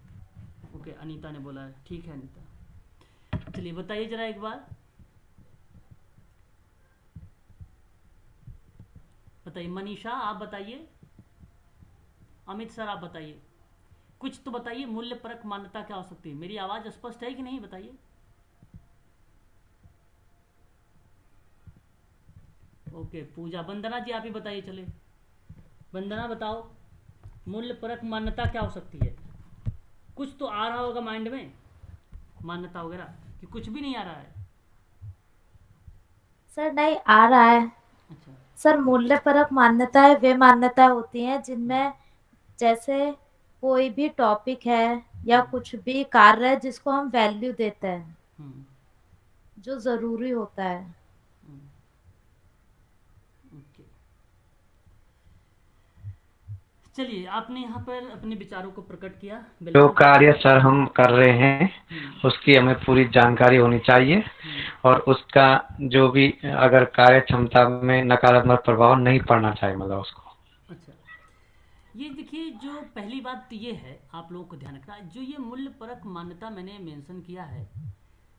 ओके अनीता ने बोला है, ठीक है अनीता। चलिए बताइए जरा एक बार, बताइए। मनीषा आप बताइए, अमित सर आप बताइए, कुछ तो बताइए, मूल्य परक मान्यता क्या हो सकती है? मेरी आवाज स्पष्ट है कि नहीं, बताइए। ओके पूजा, वंदना जी आप ही बताइए। चले वंदना बताओ, मूल्य परक मान्यता क्या हो सकती है? कुछ तो आ रहा होगा माइंड में, मान्यता वगैरह, कि कुछ भी नहीं आ रहा है?
सर नहीं आ रहा है।
अच्छा,
सर मूल्य परक मान्यताएं वे मान्यताएं होती हैं जिनमें जैसे कोई भी टॉपिक है या कुछ भी कार्य है जिसको हम वैल्यू देते हैं, जो जरूरी होता है।
ओके, चलिए आपने यहाँ पर अपने विचारों को प्रकट किया।
जो कार्य सर हम कर रहे हैं उसकी हमें पूरी जानकारी होनी चाहिए, और उसका जो भी अगर कार्य क्षमता में नकारात्मक प्रभाव नहीं पड़ना चाहिए, मतलब उसको।
अच्छा, ये देखिए, जो पहली बात तो ये है आप लोगों को ध्यान रखना, जो ये मूल्य परक मान्यता मैंने मेंशन किया है,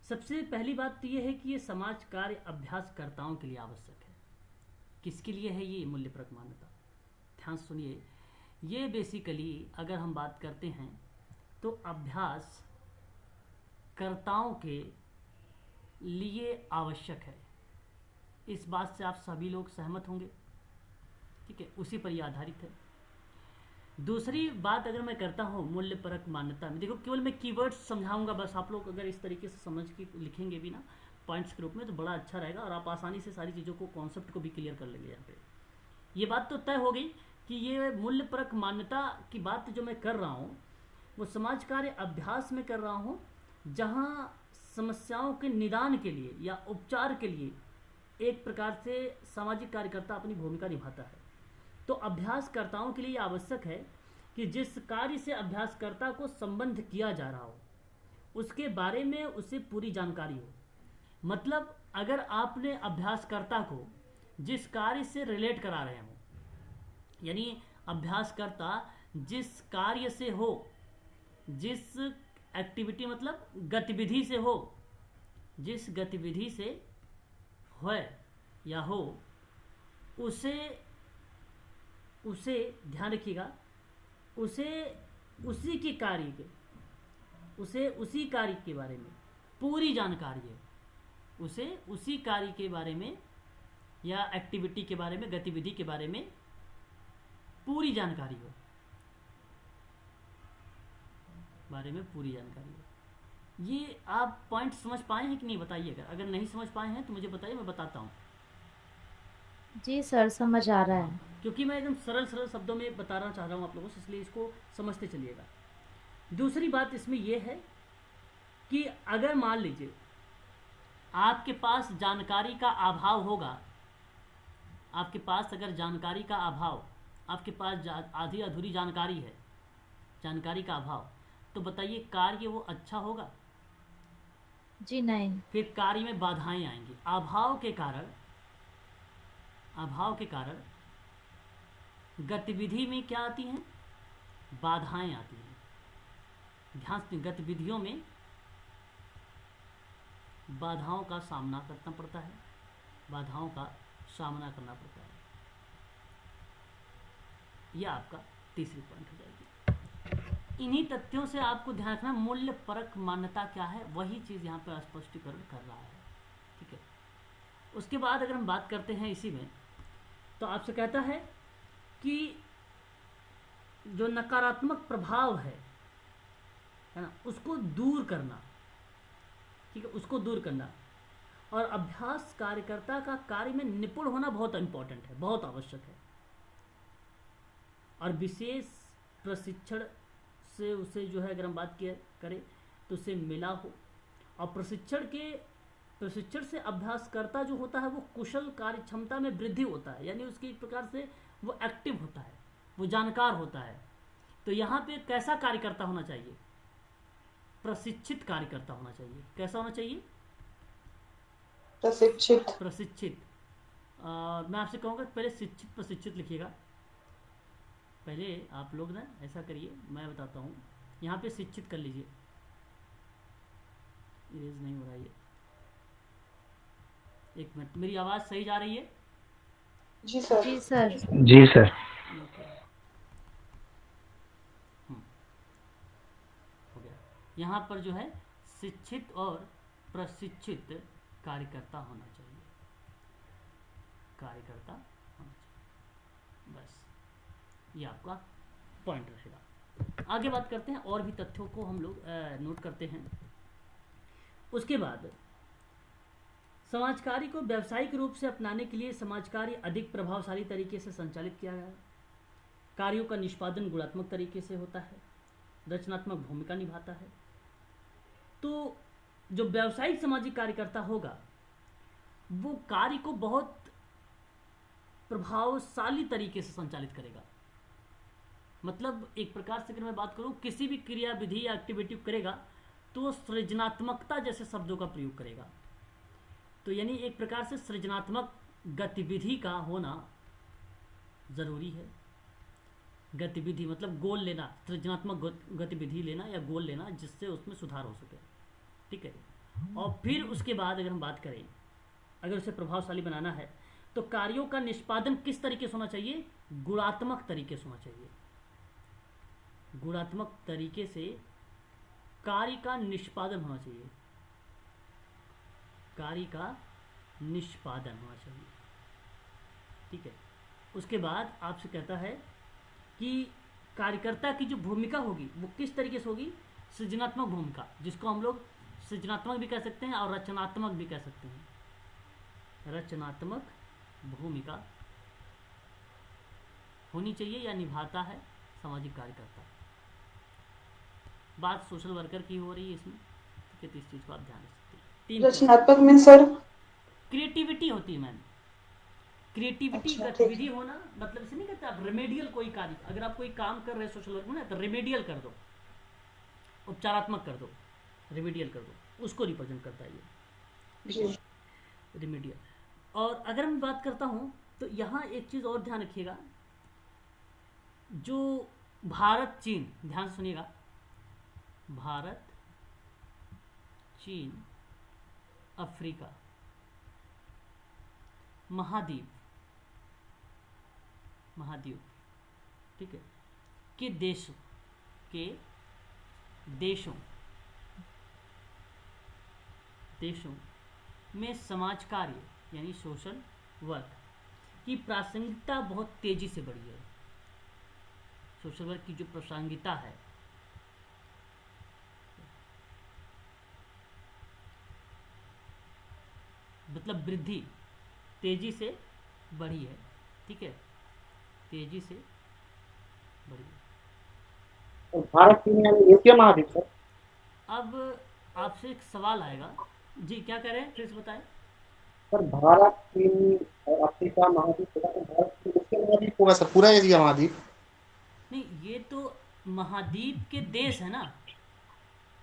सबसे पहली बात तो ये है कि ये समाज कार्य अभ्यासकर्ताओं के लिए आवश्यक है। किसके लिए है ये मूल्य परक मान्यता? ध्यान सुनिए, ये बेसिकली अगर हम बात करते हैं तो अभ्यास कर्ताओं के लिए आवश्यक है। इस बात से आप सभी लोग सहमत होंगे, ठीक है, उसी पर यह आधारित है। दूसरी बात अगर मैं करता हूँ मूल्य परक मान्यता में, देखो केवल मैं कीवर्ड्स समझाऊंगा बस, आप लोग अगर इस तरीके से समझ के लिखेंगे भी ना पॉइंट्स के रूप में तो बड़ा अच्छा रहेगा, और आप आसानी से सारी चीज़ों को, कॉन्सेप्ट को भी क्लियर कर लेंगे। यहाँ पे ये बात तो तय हो गई कि ये मूल्य परक मान्यता की बात जो मैं कर रहा हूँ वो समाज कार्य अभ्यास में कर रहा हूँ, जहाँ समस्याओं के निदान के लिए या उपचार के लिए एक प्रकार से सामाजिक कार्यकर्ता अपनी भूमिका निभाता है। तो अभ्यासकर्ताओं के लिए आवश्यक है कि जिस कार्य से अभ्यासकर्ता को संबंध किया जा रहा हो उसके बारे में उसे पूरी जानकारी हो। मतलब अगर आपने अभ्यासकर्ता को जिस कार्य से रिलेट करा रहे हो, यानी अभ्यासकर्ता जिस कार्य से हो, जिस एक्टिविटी मतलब गतिविधि से हो, जिस गतिविधि से है या हो उसे ध्यान रखिएगा, उसे उसी कार्य के बारे में पूरी जानकारी है, उसे उसी कार्य के बारे में या एक्टिविटी के बारे में, गतिविधि के बारे में पूरी जानकारी हो, ये आप पॉइंट समझ पाए हैं कि नहीं बताइएगा। अगर नहीं समझ पाए हैं तो मुझे बताइए, मैं बताता हूँ।
जी सर, समझ आ रहा है।
क्योंकि मैं एकदम सरल शब्दों में बताना चाह रहा हूँ आप लोगों से, इसलिए इसको समझते चलिएगा। दूसरी बात इसमें यह है कि अगर मान लीजिए आपके पास जानकारी का अभाव होगा, आपके पास अगर जानकारी का अभाव, आपके पास आधी अधूरी जानकारी है, जानकारी का अभाव, तो बताइए कार्य वो अच्छा होगा?
जी नहीं।
फिर कार्य में बाधाएं आएंगी। अभाव के कारण गतिविधि में क्या आती हैं? बाधाएं आती हैं। ध्यान से, गतिविधियों में बाधाओं का सामना करना पड़ता है, यह आपका तीसरी पॉइंट हो जाएगी। इन्हीं तथ्यों से आपको ध्यान रखना, मूल्य परक मान्यता क्या है, वही चीज़ यहाँ पर स्पष्टीकरण कर रहा है। ठीक है, उसके बाद अगर हम बात करते हैं इसी में, तो आपसे कहता है कि जो नकारात्मक प्रभाव है ना, उसको दूर करना। ठीक है, उसको दूर करना। और अभ्यास कार्यकर्ता का कार्य में निपुण होना बहुत इंपॉर्टेंट है, बहुत आवश्यक है। और विशेष प्रशिक्षण से उसे जो है, अगर हम बात करें तो उसे मिला हो। और प्रशिक्षण से अभ्यासकर्ता जो होता है वो कुशल कार्य क्षमता में वृद्धि होता है, यानी उसकी एक प्रकार से वो एक्टिव होता है, वो जानकार होता है। तो यहाँ पे कैसा कार्यकर्ता होना चाहिए? प्रशिक्षित कार्यकर्ता होना चाहिए। कैसा होना चाहिए? प्रशिक्षित। मैं आपसे कहूँगा पहले शिक्षित प्रशिक्षित लिखिएगा। पहले आप लोग ना ऐसा करिए, मैं बताता हूँ। यहाँ पे शिक्षित कर लीजिए, इरेज नहीं हो रहा है। एक मिनट, मेरी आवाज़ सही जा रही है?
जी सर।
जी सर।
जी सर।
हो गया। यहाँ पर जो है शिक्षित और प्रशिक्षित कार्यकर्ता होना चाहिए, बस ये आपका पॉइंट रहेगा। आगे बात करते हैं, और भी तथ्यों को हम लोग नोट करते हैं। उसके बाद समाज कार्य को व्यावसायिक रूप से अपनाने के लिए समाज कार्य अधिक प्रभावशाली तरीके से संचालित किया गया है। कार्यों का निष्पादन गुणात्मक तरीके से होता है, रचनात्मक भूमिका निभाता है। तो जो व्यावसायिक सामाजिक कार्यकर्ता होगा वो कार्य को बहुत प्रभावशाली तरीके से संचालित करेगा। मतलब एक प्रकार से अगर मैं बात करूं, किसी भी क्रिया विधि या एक्टिविटी करेगा तो सृजनात्मकता जैसे शब्दों का प्रयोग करेगा। तो यानी एक प्रकार से सृजनात्मक गतिविधि का होना जरूरी है। गतिविधि मतलब गोल लेना, सृजनात्मक गतिविधि लेना या गोल लेना जिससे उसमें सुधार हो सके। ठीक है, और फिर उसके बाद अगर हम बात करें, अगर उसे प्रभावशाली बनाना है तो कार्यों का निष्पादन किस तरीके से होना चाहिए? गुणात्मक तरीके से होना चाहिए। गुणात्मक तरीके से कार्य का निष्पादन होना चाहिए, कार्य का निष्पादन होना चाहिए। ठीक है, उसके बाद आपसे कहता है कि कार्यकर्ता की जो भूमिका होगी वो किस तरीके से होगी? सृजनात्मक भूमिका, जिसको हम लोग सृजनात्मक भी कह सकते हैं और रचनात्मक भी कह सकते हैं। रचनात्मक भूमिका होनी चाहिए या निभाता है सामाजिक कार्यकर्ता। बात सोशल वर्कर की हो रही है इसमें, ठीक है, तो इस चीज को आप ध्यान रख सकते हैं।
रचनात्मक में सर
क्रिएटिविटी होती है मैम, क्रिएटिविटी
अच्छा,
गतिविधि होना, मतलब इसे नहीं कहते आप रेमेडियल कोई कार्य, अगर आप कोई काम कर रहे हैं सोशल वर्क में ना, तो रेमेडियल कर दो, उपचारात्मक कर दो, रेमेडियल कर दो, उसको रिप्रेजेंट करता है ये। ठीक है, रेमेडियल। और अगर मैं बात करता हूँ तो यहाँ एक चीज़ और ध्यान रखिएगा, जो भारत चीन, ध्यान से सुनिएगा, भारत चीन अफ्रीका महाद्वीप ठीक है के देशों में समाज कार्य यानी सोशल वर्क की प्रासंगिकता बहुत तेजी से बढ़ी है। सोशल वर्क की जो प्रासंगिकता है मतलब वृद्धि तेजी से बढ़ी है। ठीक है, तेजी से बढ़ी है।
तो भारत चीन यानी एशिया महाद्वीप सर।
अब आपसे एक सवाल आएगा जी, क्या कह रहे हैं फिर से बताएं।
सर भारत चीन और अफ्रीका महाद्वीप होगा तो भारत चीन एशिया महाद्वीप होगा सर, पूरा एशिया महाद्वीप।
नहीं, ये तो महाद्वीप के देश है ना।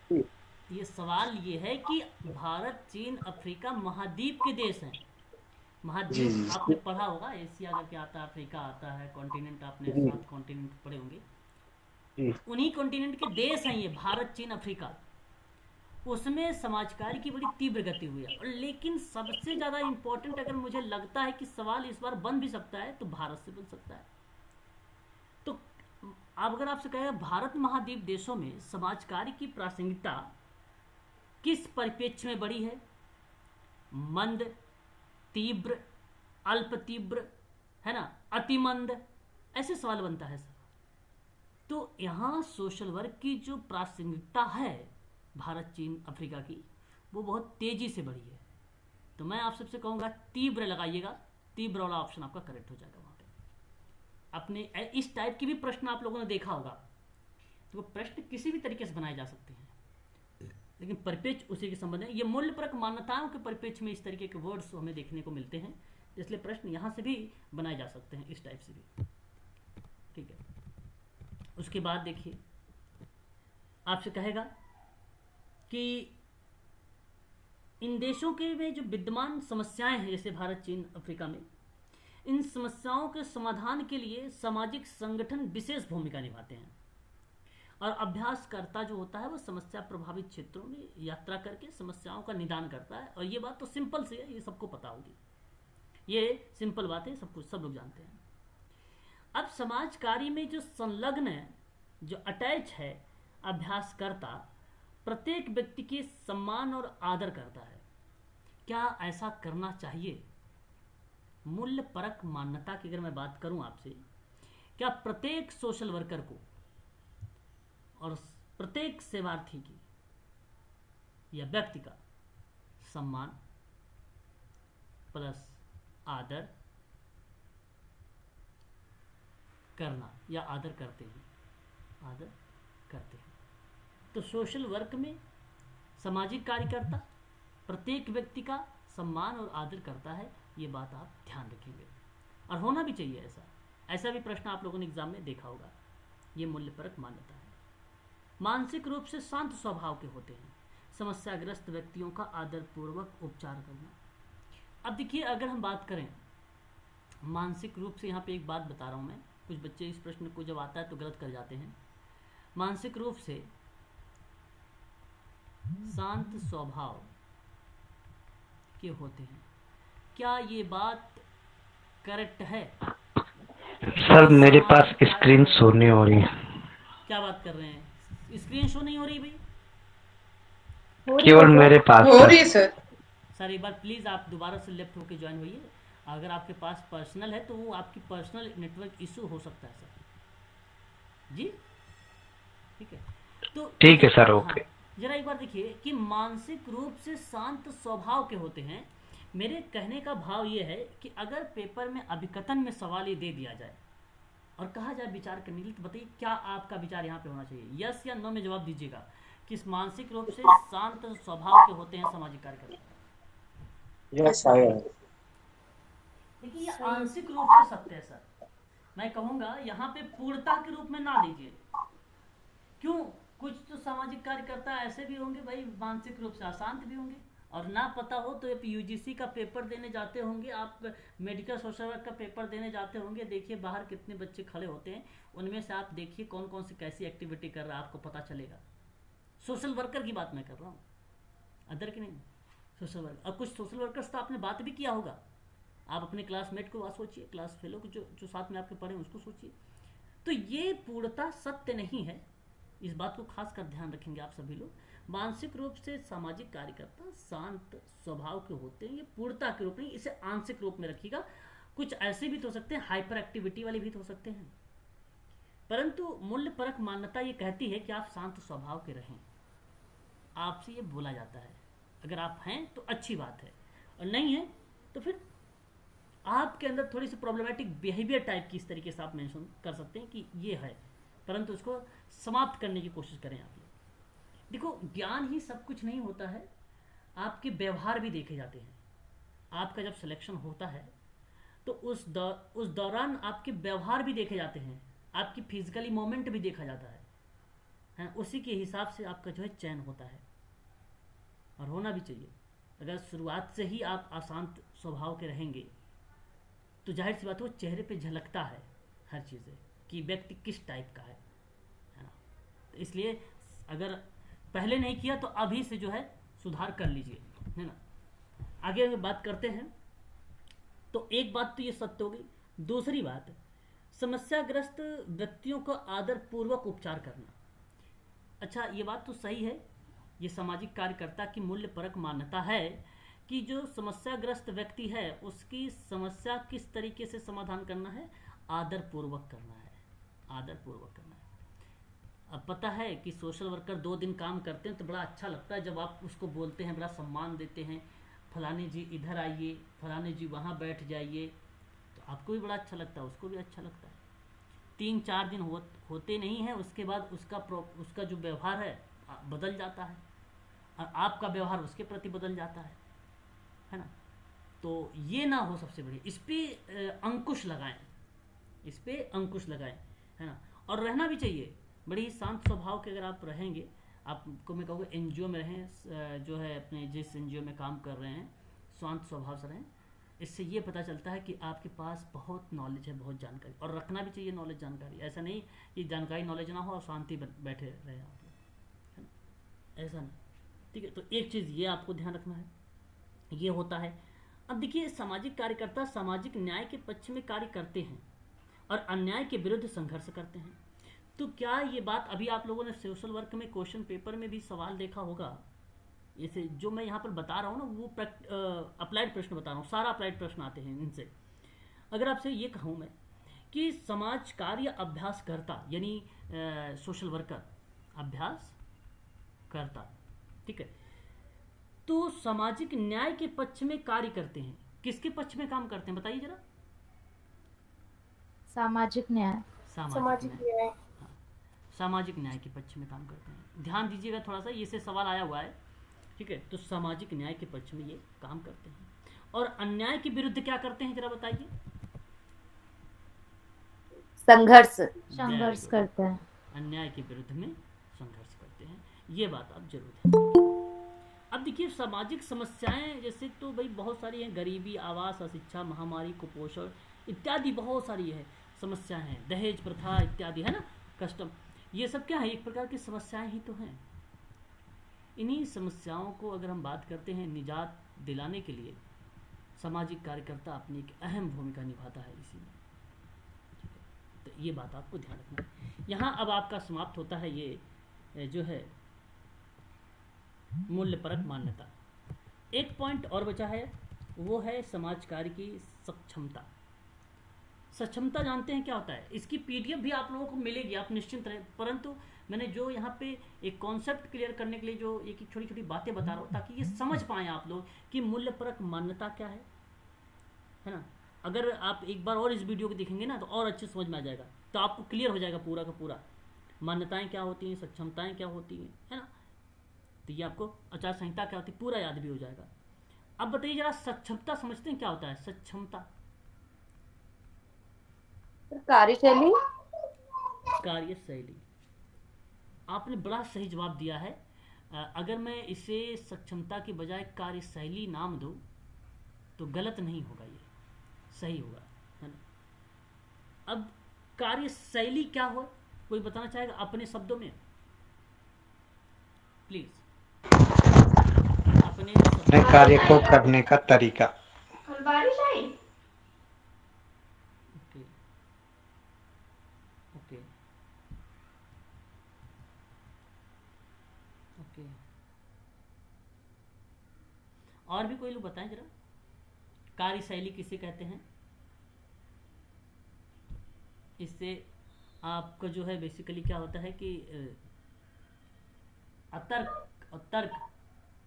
जी।
ये सवाल ये है कि भारत चीन अफ्रीका महाद्वीप के देश हैं।
जी,
महाद्वीप
जी।
आपने पढ़ा होगा, एशिया करके आता है, अफ्रीका आता है, कॉन्टिनेंट आपने
जी।
7 कॉन्टिनेंट पढ़े होंगे।
जी।
उन्हीं कॉन्टिनेंट के देश हैं ये भारत चीन अफ्रीका। उसमें समाज कार्य की बड़ी तीव्र गति हुई है। और लेकिन सबसे ज़्यादा इम्पोर्टेंट अगर मुझे लगता है कि सवाल इस बार बन भी सकता है तो भारत से बन सकता है। तो अब अगर आपसे कहेगा भारत महाद्वीप देशों में समाज कार्य की प्रासंगिकता किस परिप्रेक्ष्य में बढ़ी है, मंद, तीव्र, अल्प तीव्र, है ना, अतिमंद, ऐसे सवाल बनता है सर। तो यहाँ सोशल वर्क की जो प्रासंगिकता है भारत चीन अफ्रीका की, वो बहुत तेजी से बढ़ी है। तो मैं आप सबसे कहूँगा तीव्र लगाइएगा, तीव्र वाला ऑप्शन आपका करेक्ट हो जाएगा। वहाँ पे अपने इस टाइप की भी प्रश्न आप लोगों ने देखा होगा, तो वो प्रश्न किसी भी तरीके से बनाए जा सकते हैं, लेकिन परिपेक्ष उसी के संबंध में। ये मूल्यपरक मान्यताओं के परिपेक्ष में इस तरीके के वर्ड्स हमें देखने को मिलते हैं, इसलिए प्रश्न यहाँ से भी बनाए जा सकते हैं, इस टाइप से भी। ठीक है, उसके बाद देखिए आपसे कहेगा कि इन देशों के में जो विद्यमान समस्याएं हैं, जैसे भारत चीन अफ्रीका में, इन समस्याओं के समाधान के लिए सामाजिक संगठन विशेष भूमिका निभाते हैं। और अभ्यासकर्ता जो होता है वो समस्या प्रभावित क्षेत्रों में यात्रा करके समस्याओं का निदान करता है। और ये बात तो सिंपल सी है, ये सबको पता होगी, ये सिंपल बात है, सब लोग जानते हैं। अब समाज कार्य में जो संलग्न है, जो अटैच है अभ्यासकर्ता, प्रत्येक व्यक्ति के सम्मान और आदर करता है। क्या ऐसा करना चाहिए? मूल्य परक मान्यता की अगर मैं बात करूं आपसे, क्या प्रत्येक सोशल वर्कर को और प्रत्येक सेवार्थी की या व्यक्ति का सम्मान प्लस आदर करना या आदर करते हैं, तो सोशल वर्क में सामाजिक कार्यकर्ता प्रत्येक व्यक्ति का सम्मान और आदर करता है। ये बात आप ध्यान रखेंगे और होना भी चाहिए ऐसा भी प्रश्न आप लोगों ने एग्जाम में देखा होगा। ये मूल्यपरक मान्यता है। मानसिक रूप से शांत स्वभाव के होते हैं, समस्याग्रस्त व्यक्तियों का आदरपूर्वक उपचार करना। अब देखिए, अगर हम बात करें मानसिक रूप से, यहाँ पे एक बात बता रहा हूँ मैं, कुछ बच्चे इस प्रश्न को जब आता है तो गलत कर जाते हैं। मानसिक रूप से शांत स्वभाव के होते हैं, क्या ये बात करेक्ट है?
सर मेरे पास स्क्रीन शो नहीं हो रही है।
क्या बात कर रहे हैं? स्क्रीन शो नहीं हो रही भाई?
केवल मेरे पास
हो रही है सर।
सर एक बार प्लीज़ आप दोबारा से लेफ्ट होके ज्वाइन होइए। अगर आपके पास पर्सनल है तो वो आपकी पर्सनल नेटवर्क इशू हो सकता है सर जी। ठीक है, तो
ठीक है सर, ओके।
जरा एक बार देखिए कि मानसिक रूप से शांत स्वभाव के होते हैं। मेरे कहने का भाव ये है कि अगर पेपर में अभिकथन में सवाल ये दे दिया जाए और कहा जाए विचार करने के लिए, तो बताइए क्या आपका विचार यहाँ पे होना चाहिए? यस या नो में जवाब दीजिएगा कि इस मानसिक रूप से शांत स्वभाव के होते हैं सामाजिक कार्यकर्ता।
यस आया।
देखिए ये आंशिक रूप से सत्य है सर। मैं कहूँगा यहाँ पे पूर्णता के रूप में ना लीजिए। क्यों? कुछ तो सामाजिक कार्यकर्ता ऐसे भी होंगे भाई, मानसिक रूप से अशांत भी होंगे, और ना पता हो तो यूजीसी का पेपर देने जाते होंगे, आप मेडिकल सोशल वर्क का पेपर देने जाते होंगे। देखिए बाहर कितने बच्चे खड़े होते हैं, उनमें से आप देखिए कौन कौन सी कैसी एक्टिविटी कर रहा है, आपको पता चलेगा। सोशल वर्कर की बात मैं कर रहा हूँ, अदर के नहीं, सोशल वर्क। अब कुछ सोशल वर्कर्स तो आपने बात भी किया होगा, आप अपने क्लासमेट को बात सोचिए, क्लास फेलो को जो साथ में आपके पढ़े उसको सोचिए। तो ये पूर्णतः सत्य नहीं है, इस बात को खास कर ध्यान रखेंगे आप सभी लोग। मानसिक रूप से सामाजिक कार्यकर्ता शांत स्वभाव के होते हैं, ये पूर्णता के रूप में, इसे आंशिक रूप में रखिएगा। कुछ ऐसे भी तो हो सकते हैं, हाइपर एक्टिविटी वाले भी तो हो सकते हैं, परंतु मूल्य परक मान्यता ये कहती है कि आप शांत स्वभाव के रहें। आपसे ये बोला जाता है, अगर आप हैं तो अच्छी बात है, और नहीं है तो फिर आपके अंदर थोड़ी सी प्रॉब्लमेटिक बिहेवियर टाइप की इस तरीके से आप मेंशन कर सकते हैं कि ये है, परंतु उसको समाप्त करने की कोशिश करें आप लोग। देखो, ज्ञान ही सब कुछ नहीं होता है, आपके व्यवहार भी देखे जाते हैं। आपका जब सिलेक्शन होता है तो उस दौरान आपके व्यवहार भी देखे जाते हैं, आपकी फिजिकली मूवमेंट भी देखा जाता है, उसी के हिसाब से आपका जो है चयन होता है, और होना भी चाहिए। अगर शुरुआत से ही आप अशांत स्वभाव के रहेंगे तो जाहिर सी बात है वो चेहरे पे झलकता है हर चीज़ें कि व्यक्ति किस टाइप का है ना। तो इसलिए अगर पहले नहीं किया तो अभी से जो है सुधार कर लीजिए, है ना। आगे अगर बात करते हैं तो एक बात तो ये सत्य हो गई। दूसरी बात, समस्याग्रस्त व्यक्तियों का आदर पूर्वक उपचार करना। अच्छा, ये बात तो सही है, ये सामाजिक कार्यकर्ता की मूल्य परक मान्यता है कि जो समस्याग्रस्त व्यक्ति है उसकी समस्या किस तरीके से समाधान करना है, आदर पूर्वक करना है, आदर पूर्वक करना है। अब पता है कि सोशल वर्कर 2 दिन काम करते हैं तो बड़ा अच्छा लगता है जब आप उसको बोलते हैं, बड़ा सम्मान देते हैं, फलाने जी इधर आइए, फलाने जी वहाँ बैठ जाइए, तो आपको भी बड़ा अच्छा लगता है, उसको भी अच्छा लगता है। 3-4 दिन होते नहीं हैं, उसके बाद उसका जो व्यवहार है बदल जाता है, और आपका व्यवहार उसके प्रति बदल जाता है ना। तो ये ना हो, सबसे बड़ी इस पे अंकुश लगाएं, इस पे अंकुश लगाएं, है ना। और रहना भी चाहिए, बड़ी शांत स्वभाव के अगर आप रहेंगे, आपको मैं कहूँगा एनजीओ में रहें, जो है अपने जिस एनजीओ में काम कर रहे हैं, शांत स्वभाव से रहें। इससे ये पता चलता है कि आपके पास बहुत नॉलेज है, बहुत जानकारी, और रखना भी चाहिए नॉलेज जानकारी। ऐसा नहीं कि जानकारी नॉलेज ना हो और शांति बैठे रहे आप लोग, है ना, ऐसा नहीं, ठीक है। तो एक चीज़ ये आपको ध्यान रखना है, ये होता है। अब देखिए, सामाजिक कार्यकर्ता सामाजिक न्याय के पक्ष में कार्य करते हैं और अन्याय के विरुद्ध संघर्ष करते हैं। तो क्या ये बात अभी आप लोगों ने सोशल वर्क में क्वेश्चन पेपर में भी सवाल देखा होगा, जैसे जो मैं यहाँ पर बता रहा हूँ ना, वो अप्लाइड प्रश्न बता रहा हूँ, सारा अप्लाइड प्रश्न आते हैं इनसे। अगर आपसे ये कहूँ मैं कि समाज कार्य अभ्यास करता, यानी सोशल वर्कर अभ्यास करता, ठीक है, तो सामाजिक न्याय के पक्ष में कार्य करते हैं। किसके पक्ष में काम करते हैं बताइए जरा?
सामाजिक न्याय,
सामाजिक न्याय के पक्ष में काम करते हैं। ध्यान दीजिएगा थोड़ा सा, ये से सवाल आया हुआ है, ठीक है। तो सामाजिक न्याय के पक्ष में ये काम करते हैं, और अन्याय के विरुद्ध क्या करते हैं जरा बताइए?
संघर्ष करते हैं,
अन्याय के विरुद्ध में संघर्ष करते हैं, ये बात आप जरूर है। अब देखिए, सामाजिक समस्याएं जैसे तो भाई बहुत सारी हैं, गरीबी, आवास, अशिक्षा, महामारी, कुपोषण इत्यादि बहुत सारी है समस्याएं हैं, दहेज प्रथा इत्यादि, है ना, कस्टम, ये सब क्या है, एक प्रकार की समस्याएं ही तो हैं। इन्हीं समस्याओं को अगर हम बात करते हैं निजात दिलाने के लिए, सामाजिक कार्यकर्ता अपनी एक अहम भूमिका निभाता है इसी में, ठीक है। तो ये बात आपको ध्यान रखना है। यहाँ अब आपका समाप्त होता है ये जो है मूल्य परक मान्यता। एक पॉइंट और बचा है, वो है समाज कार्य की सक्षमता। सक्षमता जानते हैं क्या होता है? इसकी पीडीएफ भी आप लोगों को मिलेगी, आप निश्चिंत रहें। परंतु मैंने जो यहाँ पे एक कॉन्सेप्ट क्लियर करने के लिए जो एक छोटी छोटी बातें बता रहा हूँ, ताकि ये समझ पाएँ आप लोग कि मूल्य परक मान्यता क्या है ना। अगर आप एक बार और इस वीडियो को देखेंगे ना तो और अच्छे समझ में आ जाएगा, तो आपको क्लियर हो जाएगा पूरा का पूरा, मान्यताएं क्या होती हैं, सक्षमताएं क्या होती हैं, है ना। तो ये आपको आचार संहिता क्या होती है पूरा याद भी हो जाएगा। अब बताइए जरा, सक्षमता समझते हैं क्या होता है? सक्षमता
कार्यशैली,
कार्यशैली, आपने बड़ा सही जवाब दिया है। अगर मैं इसे सक्षमता की बजाय कार्यशैली नाम दूं तो गलत नहीं होगा, ये सही होगा, है ना। अब कार्यशैली क्या हो, कोई बताना चाहेगा अपने शब्दों में प्लीज?
अपने कार्य को करने का तरीका।
कल बारिश आई?
Okay okay okay. और भी कोई लोग बताएं जरा, कार्यशैली किसे कहते हैं? इससे आपका जो है बेसिकली क्या होता है कि अतर्क और तर्क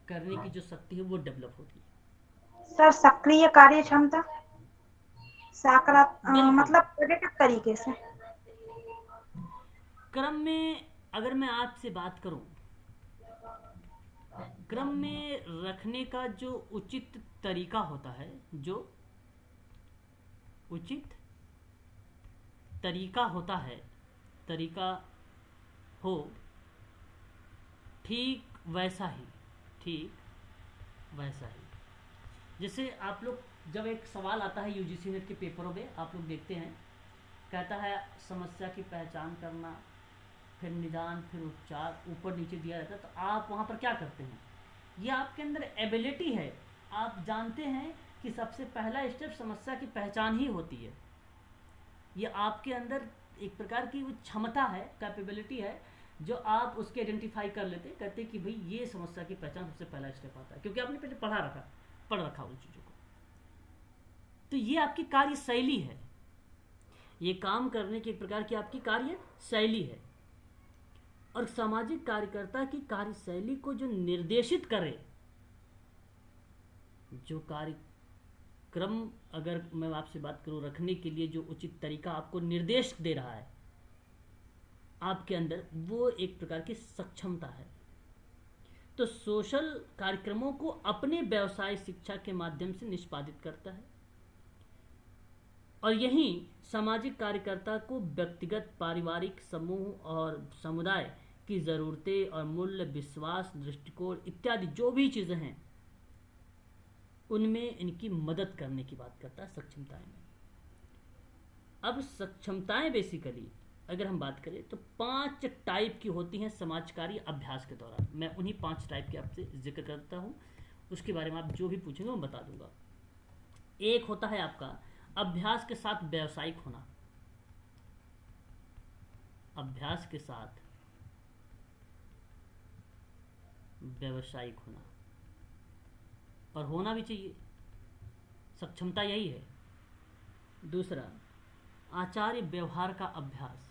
करने की जो शक्ति है वो डेवलप होती है।
सर सक्रिय कार्य क्षमता,
बिल्कुल।
मतलब पॉजिटिव तरीके से।
क्रम में अगर मैं आपसे बात करूं, क्रम में रखने का जो उचित तरीका होता है, जो उचित तरीका होता है, तरीका हो ठीक वैसा ही, ठीक वैसा ही। जैसे आप लोग जब एक सवाल आता है यूजीसी नेट के पेपरों में, आप लोग देखते हैं, कहता है समस्या की पहचान करना, फिर निदान, फिर उपचार, ऊपर नीचे दिया रहता है। तो आप वहाँ पर क्या करते हैं? ये आपके अंदर एबिलिटी है, आप जानते हैं कि सबसे पहला स्टेप समस्या की पहचान ही होती है। ये आपके अंदर एक प्रकार की वो क्षमता है, कैपेबिलिटी है, जो आप उसके आइडेंटिफाई कर लेते, कहते कि भाई ये समस्या की पहचान सबसे पहला स्टेप आता है, क्योंकि आपने पहले पढ़ रखा उन चीज़ों को। तो ये आपकी कार्यशैली है, ये काम करने की एक प्रकार की आपकी कार्यशैली है। और सामाजिक कार्यकर्ता की कार्यशैली को जो निर्देशित करे, जो कार्यक्रम अगर मैं आपसे बात करूं रखने के लिए जो उचित तरीका आपको निर्देश दे रहा है आपके अंदर, वो एक प्रकार की सक्षमता है। तो सोशल कार्यक्रमों को अपने व्यवसाय शिक्षा के माध्यम से निष्पादित करता है, और यही सामाजिक कार्यकर्ता को व्यक्तिगत, पारिवारिक, समूह और समुदाय की ज़रूरतें और मूल्य, विश्वास, दृष्टिकोण इत्यादि जो भी चीज़ें हैं उनमें इनकी मदद करने की बात करता है, सक्षमताएं में। अब सक्षमताएं बेसिकली अगर हम बात करें तो 5 टाइप की होती हैं समाज कार्य अभ्यास के दौरान। मैं उन्हीं 5 टाइप के आपसे जिक्र करता हूँ, उसके बारे में आप जो भी पूछेंगे मैं बता दूंगा। एक होता है आपका अभ्यास के साथ व्यावसायिक होना, अभ्यास के साथ व्यावसायिक होना, और होना भी चाहिए, सक्षमता यही है। दूसरा, आचार्य व्यवहार का अभ्यास।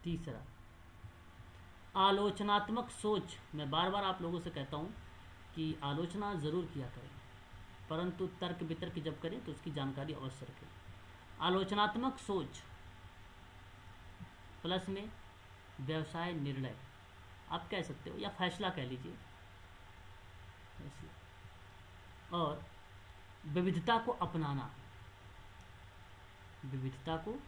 तीसरा, आलोचनात्मक सोच। मैं बार बार आप लोगों से कहता हूं कि आलोचना ज़रूर किया करें, परंतु तर्क वितर्क जब करें तो उसकी जानकारी अवश्य रखें। आलोचनात्मक सोच प्लस में व्यवसाय निर्णय आप कह सकते हो, या फैसला कह लीजिए, और विविधता को अपनाना, विविधता को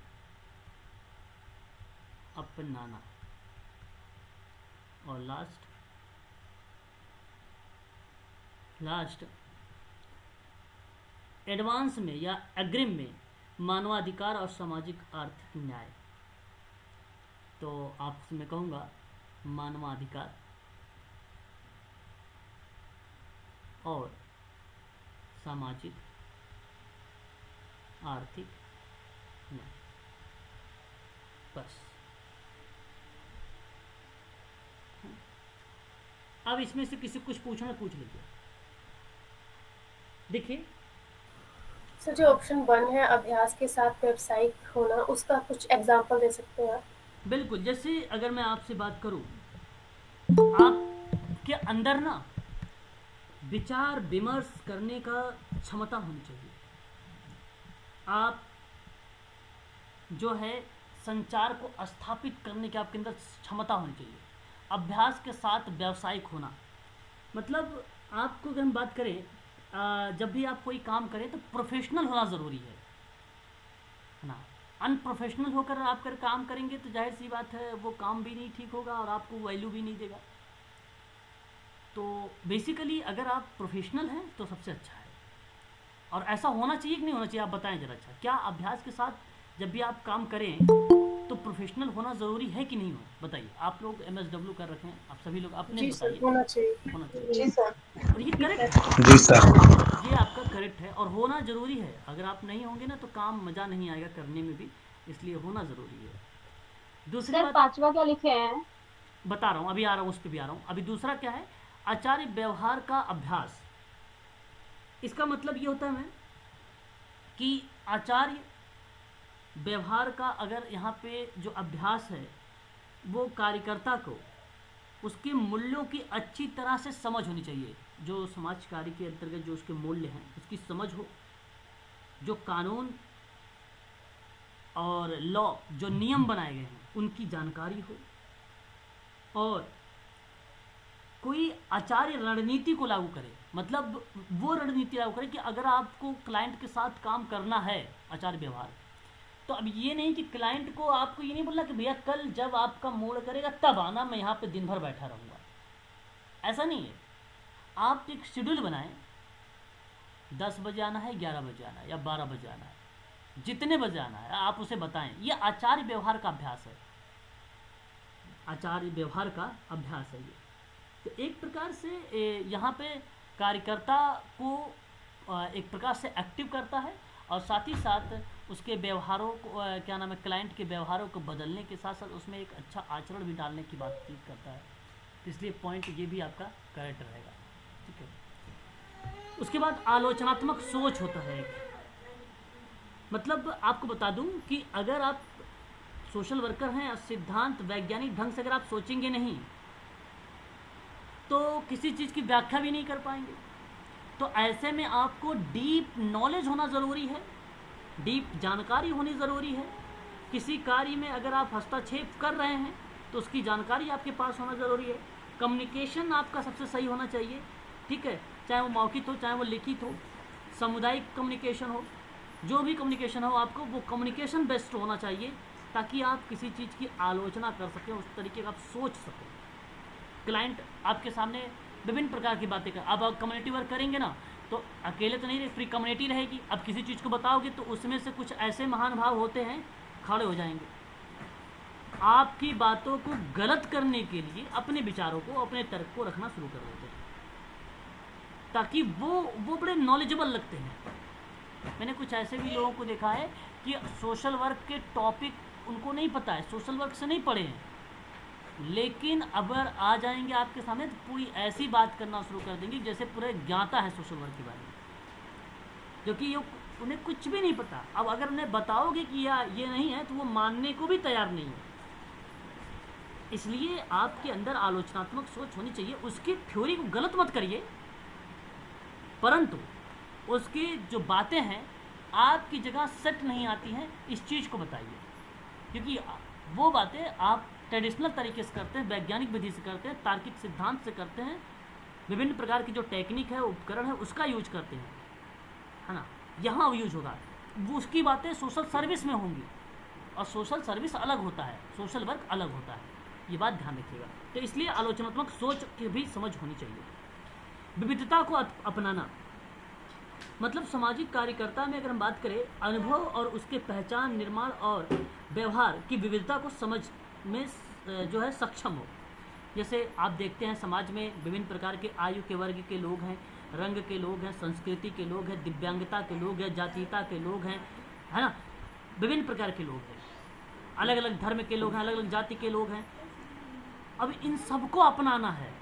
अपनाना, और लास्ट एडवांस में या अग्रिम में मानवाधिकार और सामाजिक आर्थिक न्याय। तो आपसे मैं कहूँगा मानवाधिकार और सामाजिक आर्थिक न्याय, बस। अब इसमें से किसी कुछ पूछना पूछ लीजिए। देखिए
सर, जो ऑप्शन 1 है अभ्यास के साथ व्यावसायिक होना, उसका कुछ एग्जांपल दे सकते हैं आप?
बिल्कुल। जैसे अगर मैं आपसे बात करूं, आपके अंदर ना विचार विमर्श करने का क्षमता होनी चाहिए। आप जो है संचार को स्थापित करने की आपके अंदर क्षमता होनी चाहिए। अभ्यास के साथ व्यावसायिक होना मतलब आपको अगर हम बात करें, जब भी आप कोई काम करें तो प्रोफेशनल होना ज़रूरी है ना। अनप्रोफेशनल होकर आप कर काम करेंगे तो जाहिर सी बात है वो काम भी नहीं ठीक होगा और आपको वैल्यू भी नहीं देगा। तो बेसिकली अगर आप प्रोफेशनल हैं तो सबसे अच्छा है। और ऐसा होना चाहिए कि नहीं होना चाहिए, आप बताएं ज़रा। अच्छा, क्या अभ्यास के साथ जब भी आप काम करें तो प्रोफेशनल होना ज़रूरी है कि नहीं हो? बताइए। आप लोग MSW कर रखे हैं, आप सभी लोग अपने
जी सर,
बताइए।
होना चाहिए।
होना चाहिए।
जी सर।
और ये करेक्ट है,
जी सर।
ये आपका करेक्ट है और होना ज़रूरी है। अगर आप नहीं होंगे ना तो काम मज़ा नहीं आएगा करने में भी, इसलिए होना ज़रूरी है। दूसरी
सर
बात
5वां क्या लिखे हैं?
बता रहा हूँ, अभी आ रहा हूँ, उस पर भी आ रहा हूँ। अभी दूसरा क्या है? आचार्य व्यवहार का अभ्यास। इसका मतलब ये होता है मैम कि आचार्य व्यवहार का अगर यहाँ पे जो अभ्यास है वो कार्यकर्ता को उसके मूल्यों की अच्छी तरह से समझ होनी चाहिए। जो समाज कार्य के अंतर्गत जो उसके मूल्य हैं उसकी समझ हो, जो कानून और लॉ जो नियम बनाए गए हैं उनकी जानकारी हो, और कोई आचार्य रणनीति को लागू करे। मतलब वो रणनीति लागू करे कि अगर आपको क्लाइंट के साथ काम करना है आचार्य व्यवहार, तो अब ये नहीं कि क्लाइंट को आपको ये नहीं बोलना कि भैया कल जब आपका मूड करेगा तब आना, मैं यहाँ पे दिन भर बैठा रहूँगा। ऐसा नहीं है। आप एक शेड्यूल बनाएं, 10 बजे आना है, 11 बजे आना है या 12 बजे आना है, जितने बजे आना है आप उसे बताएं। ये आचार्य व्यवहार का अभ्यास है, आचार्य व्यवहार का अभ्यास है ये। तो एक प्रकार से यहाँ पे कार्यकर्ता को एक प्रकार से एक्टिव करता है और साथ ही साथ उसके व्यवहारों को क्या नाम है, क्लाइंट के व्यवहारों को बदलने के साथ साथ उसमें एक अच्छा आचरण भी डालने की बातचीत करता है। तो इसलिए पॉइंट ये भी आपका करेक्ट रहेगा। ठीक है। उसके बाद आलोचनात्मक सोच होता है। मतलब आपको बता दूं कि अगर आप सोशल वर्कर हैं, सिद्धांत वैज्ञानिक ढंग से अगर आप सोचेंगे नहीं तो किसी चीज़ की व्याख्या भी नहीं कर पाएंगे। तो ऐसे में आपको डीप नॉलेज होना ज़रूरी है, डीप जानकारी होनी ज़रूरी है। किसी कार्य में अगर आप हस्तक्षेप कर रहे हैं तो उसकी जानकारी आपके पास होना ज़रूरी है। कम्युनिकेशन आपका सबसे सही होना चाहिए। ठीक है, चाहे वो मौखिक हो, चाहे वो लिखित हो, सामुदायिक कम्युनिकेशन हो, जो भी कम्युनिकेशन हो, आपको वो कम्युनिकेशन बेस्ड होना चाहिए ताकि आप किसी चीज़ की आलोचना कर सकें, उस तरीके का आप सोच सकें। क्लाइंट आपके सामने विभिन्न प्रकार की बातें कर, अब आप कम्युनिटी वर्क करेंगे ना तो अकेले तो नहीं रहे, फ्री कम्युनिटी रहेगी। अब किसी चीज़ को बताओगे तो उसमें से कुछ ऐसे महान भाव होते हैं खड़े हो जाएंगे आपकी बातों को गलत करने के लिए, अपने विचारों को, अपने तर्क को रखना शुरू कर देते हैं ताकि वो बड़े नॉलेजेबल लगते हैं। मैंने कुछ ऐसे भी लोगों को देखा है कि सोशल वर्क के टॉपिक उनको नहीं पता है, सोशल वर्क से नहीं पढ़े हैं, लेकिन अगर आ जाएंगे आपके सामने तो पूरी ऐसी बात करना शुरू कर देंगे जैसे पूरे ज्ञाता है सोशल वर्क के बारे में, क्योंकि उन्हें कुछ भी नहीं पता। अब अगर उन्हें बताओगे कि ये नहीं है तो वो मानने को भी तैयार नहीं है। इसलिए आपके अंदर आलोचनात्मक सोच होनी चाहिए। उसकी थ्योरी को गलत मत करिए, परंतु उसकी जो बातें हैं आपकी जगह सेट नहीं आती हैं, इस चीज़ को बताइए, क्योंकि वो बातें आप ट्रेडिशनल तरीके से करते हैं, वैज्ञानिक विधि से करते हैं, तार्किक सिद्धांत से करते हैं, विभिन्न प्रकार की जो टेक्निक है, उपकरण है, उसका यूज करते हैं, है ना, यहाँ यूज होगा। वो उसकी बातें सोशल सर्विस में होंगी और सोशल सर्विस अलग होता है, सोशल वर्क अलग होता है, ये बात ध्यान रखिएगा। तो इसलिए आलोचनात्मक सोच की भी समझ होनी चाहिए। विविधता को अपनाना, मतलब सामाजिक कार्यकर्ता में अगर हम बात करें, अनुभव और उसके पहचान, निर्माण और व्यवहार की विविधता को समझ में जो है सक्षम हो। जैसे आप देखते हैं समाज में विभिन्न प्रकार के आयु के वर्ग के लोग हैं, रंग के लोग हैं, संस्कृति के लोग हैं, दिव्यांगता के लोग हैं, जातीयता के लोग हैं, है ना, विभिन्न प्रकार के लोग हैं, अलग अलग धर्म के लोग हैं, अलग अलग जाति के लोग हैं। अब इन सबको अपनाना है।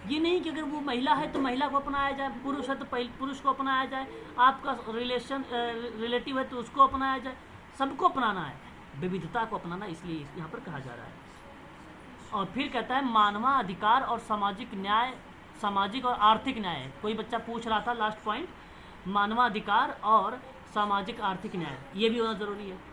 ये नहीं कि अगर वो महिला है तो महिला को अपनाया जाए, पुरुष है तो पुरुष को अपनाया जाए, आपका रिलेटिव है तो उसको अपनाया जाए, सबको अपनाना है, विविधता को अपनाना, इसलिए यहाँ पर कहा जा रहा है। और फिर कहता है मानवाधिकार और सामाजिक न्याय, सामाजिक और आर्थिक न्याय। कोई बच्चा पूछ रहा था लास्ट पॉइंट, मानवाधिकार और सामाजिक आर्थिक न्याय, ये भी होना ज़रूरी है।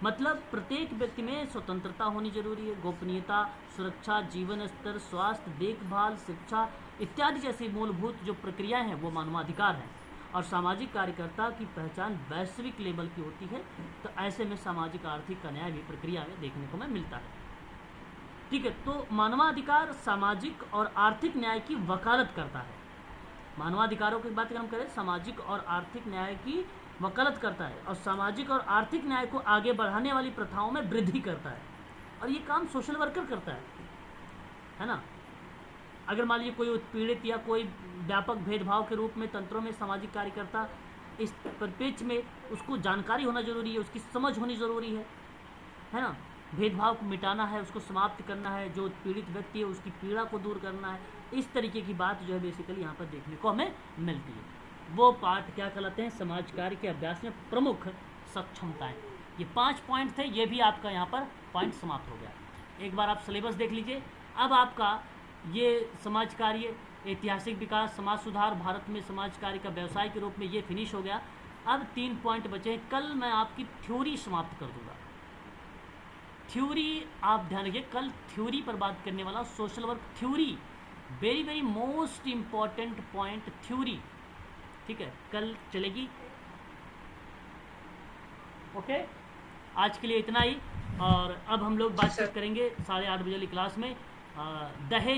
मतलब प्रत्येक व्यक्ति में स्वतंत्रता होनी जरूरी है, गोपनीयता, सुरक्षा, जीवन स्तर, स्वास्थ्य, देखभाल, शिक्षा इत्यादि जैसी मूलभूत जो प्रक्रियाएं हैं वो मानवाधिकार हैं। और सामाजिक कार्यकर्ता की पहचान वैश्विक लेवल की होती है, तो ऐसे में सामाजिक आर्थिक का न्याय भी प्रक्रिया में देखने को हमें मिलता है। ठीक है, तो मानवाधिकार सामाजिक और आर्थिक न्याय की वकालत करता है। मानवाधिकारों की बात अगर हम करें, सामाजिक और आर्थिक न्याय की वकालत करता है और सामाजिक और आर्थिक न्याय को आगे बढ़ाने वाली प्रथाओं में वृद्धि करता है। और ये काम सोशल वर्कर करता है ना। अगर मान लीजिए कोई उत्पीड़ित या कोई व्यापक भेदभाव के रूप में तंत्रों में सामाजिक कार्यकर्ता इस परिप्रेक्ष्य में उसको जानकारी होना जरूरी है, उसकी समझ होनी ज़रूरी है ना। भेदभाव को मिटाना है, उसको समाप्त करना है, जो पीड़ित व्यक्ति है उसकी पीड़ा को दूर करना है, इस तरीके की बात जो है बेसिकली यहाँ पर देखने को हमें मिलती है। वो पार्ट क्या कहलाते हैं, समाज कार्य के अभ्यास में प्रमुख सक्षमताएं। ये 5 पॉइंट थे, ये भी आपका यहाँ पर पॉइंट समाप्त हो गया। एक बार आप सिलेबस देख लीजिए। अब आपका ये समाज कार्य, ऐतिहासिक विकास, समाज सुधार, भारत में समाज कार्य का व्यवसाय के रूप में ये फिनिश हो गया। अब 3 पॉइंट बचे हैं। कल मैं आपकी थ्योरी समाप्त कर दूंगा। थ्योरी आप ध्यान रखिए, कल थ्योरी पर बात करने वाला, social work theory, very very most important point theory, ठीक है, कल चलेगी। ओके, आज के लिए इतना ही। और अब हम लोग बातचीत करेंगे 8:30 बजे वाली क्लास में दहेज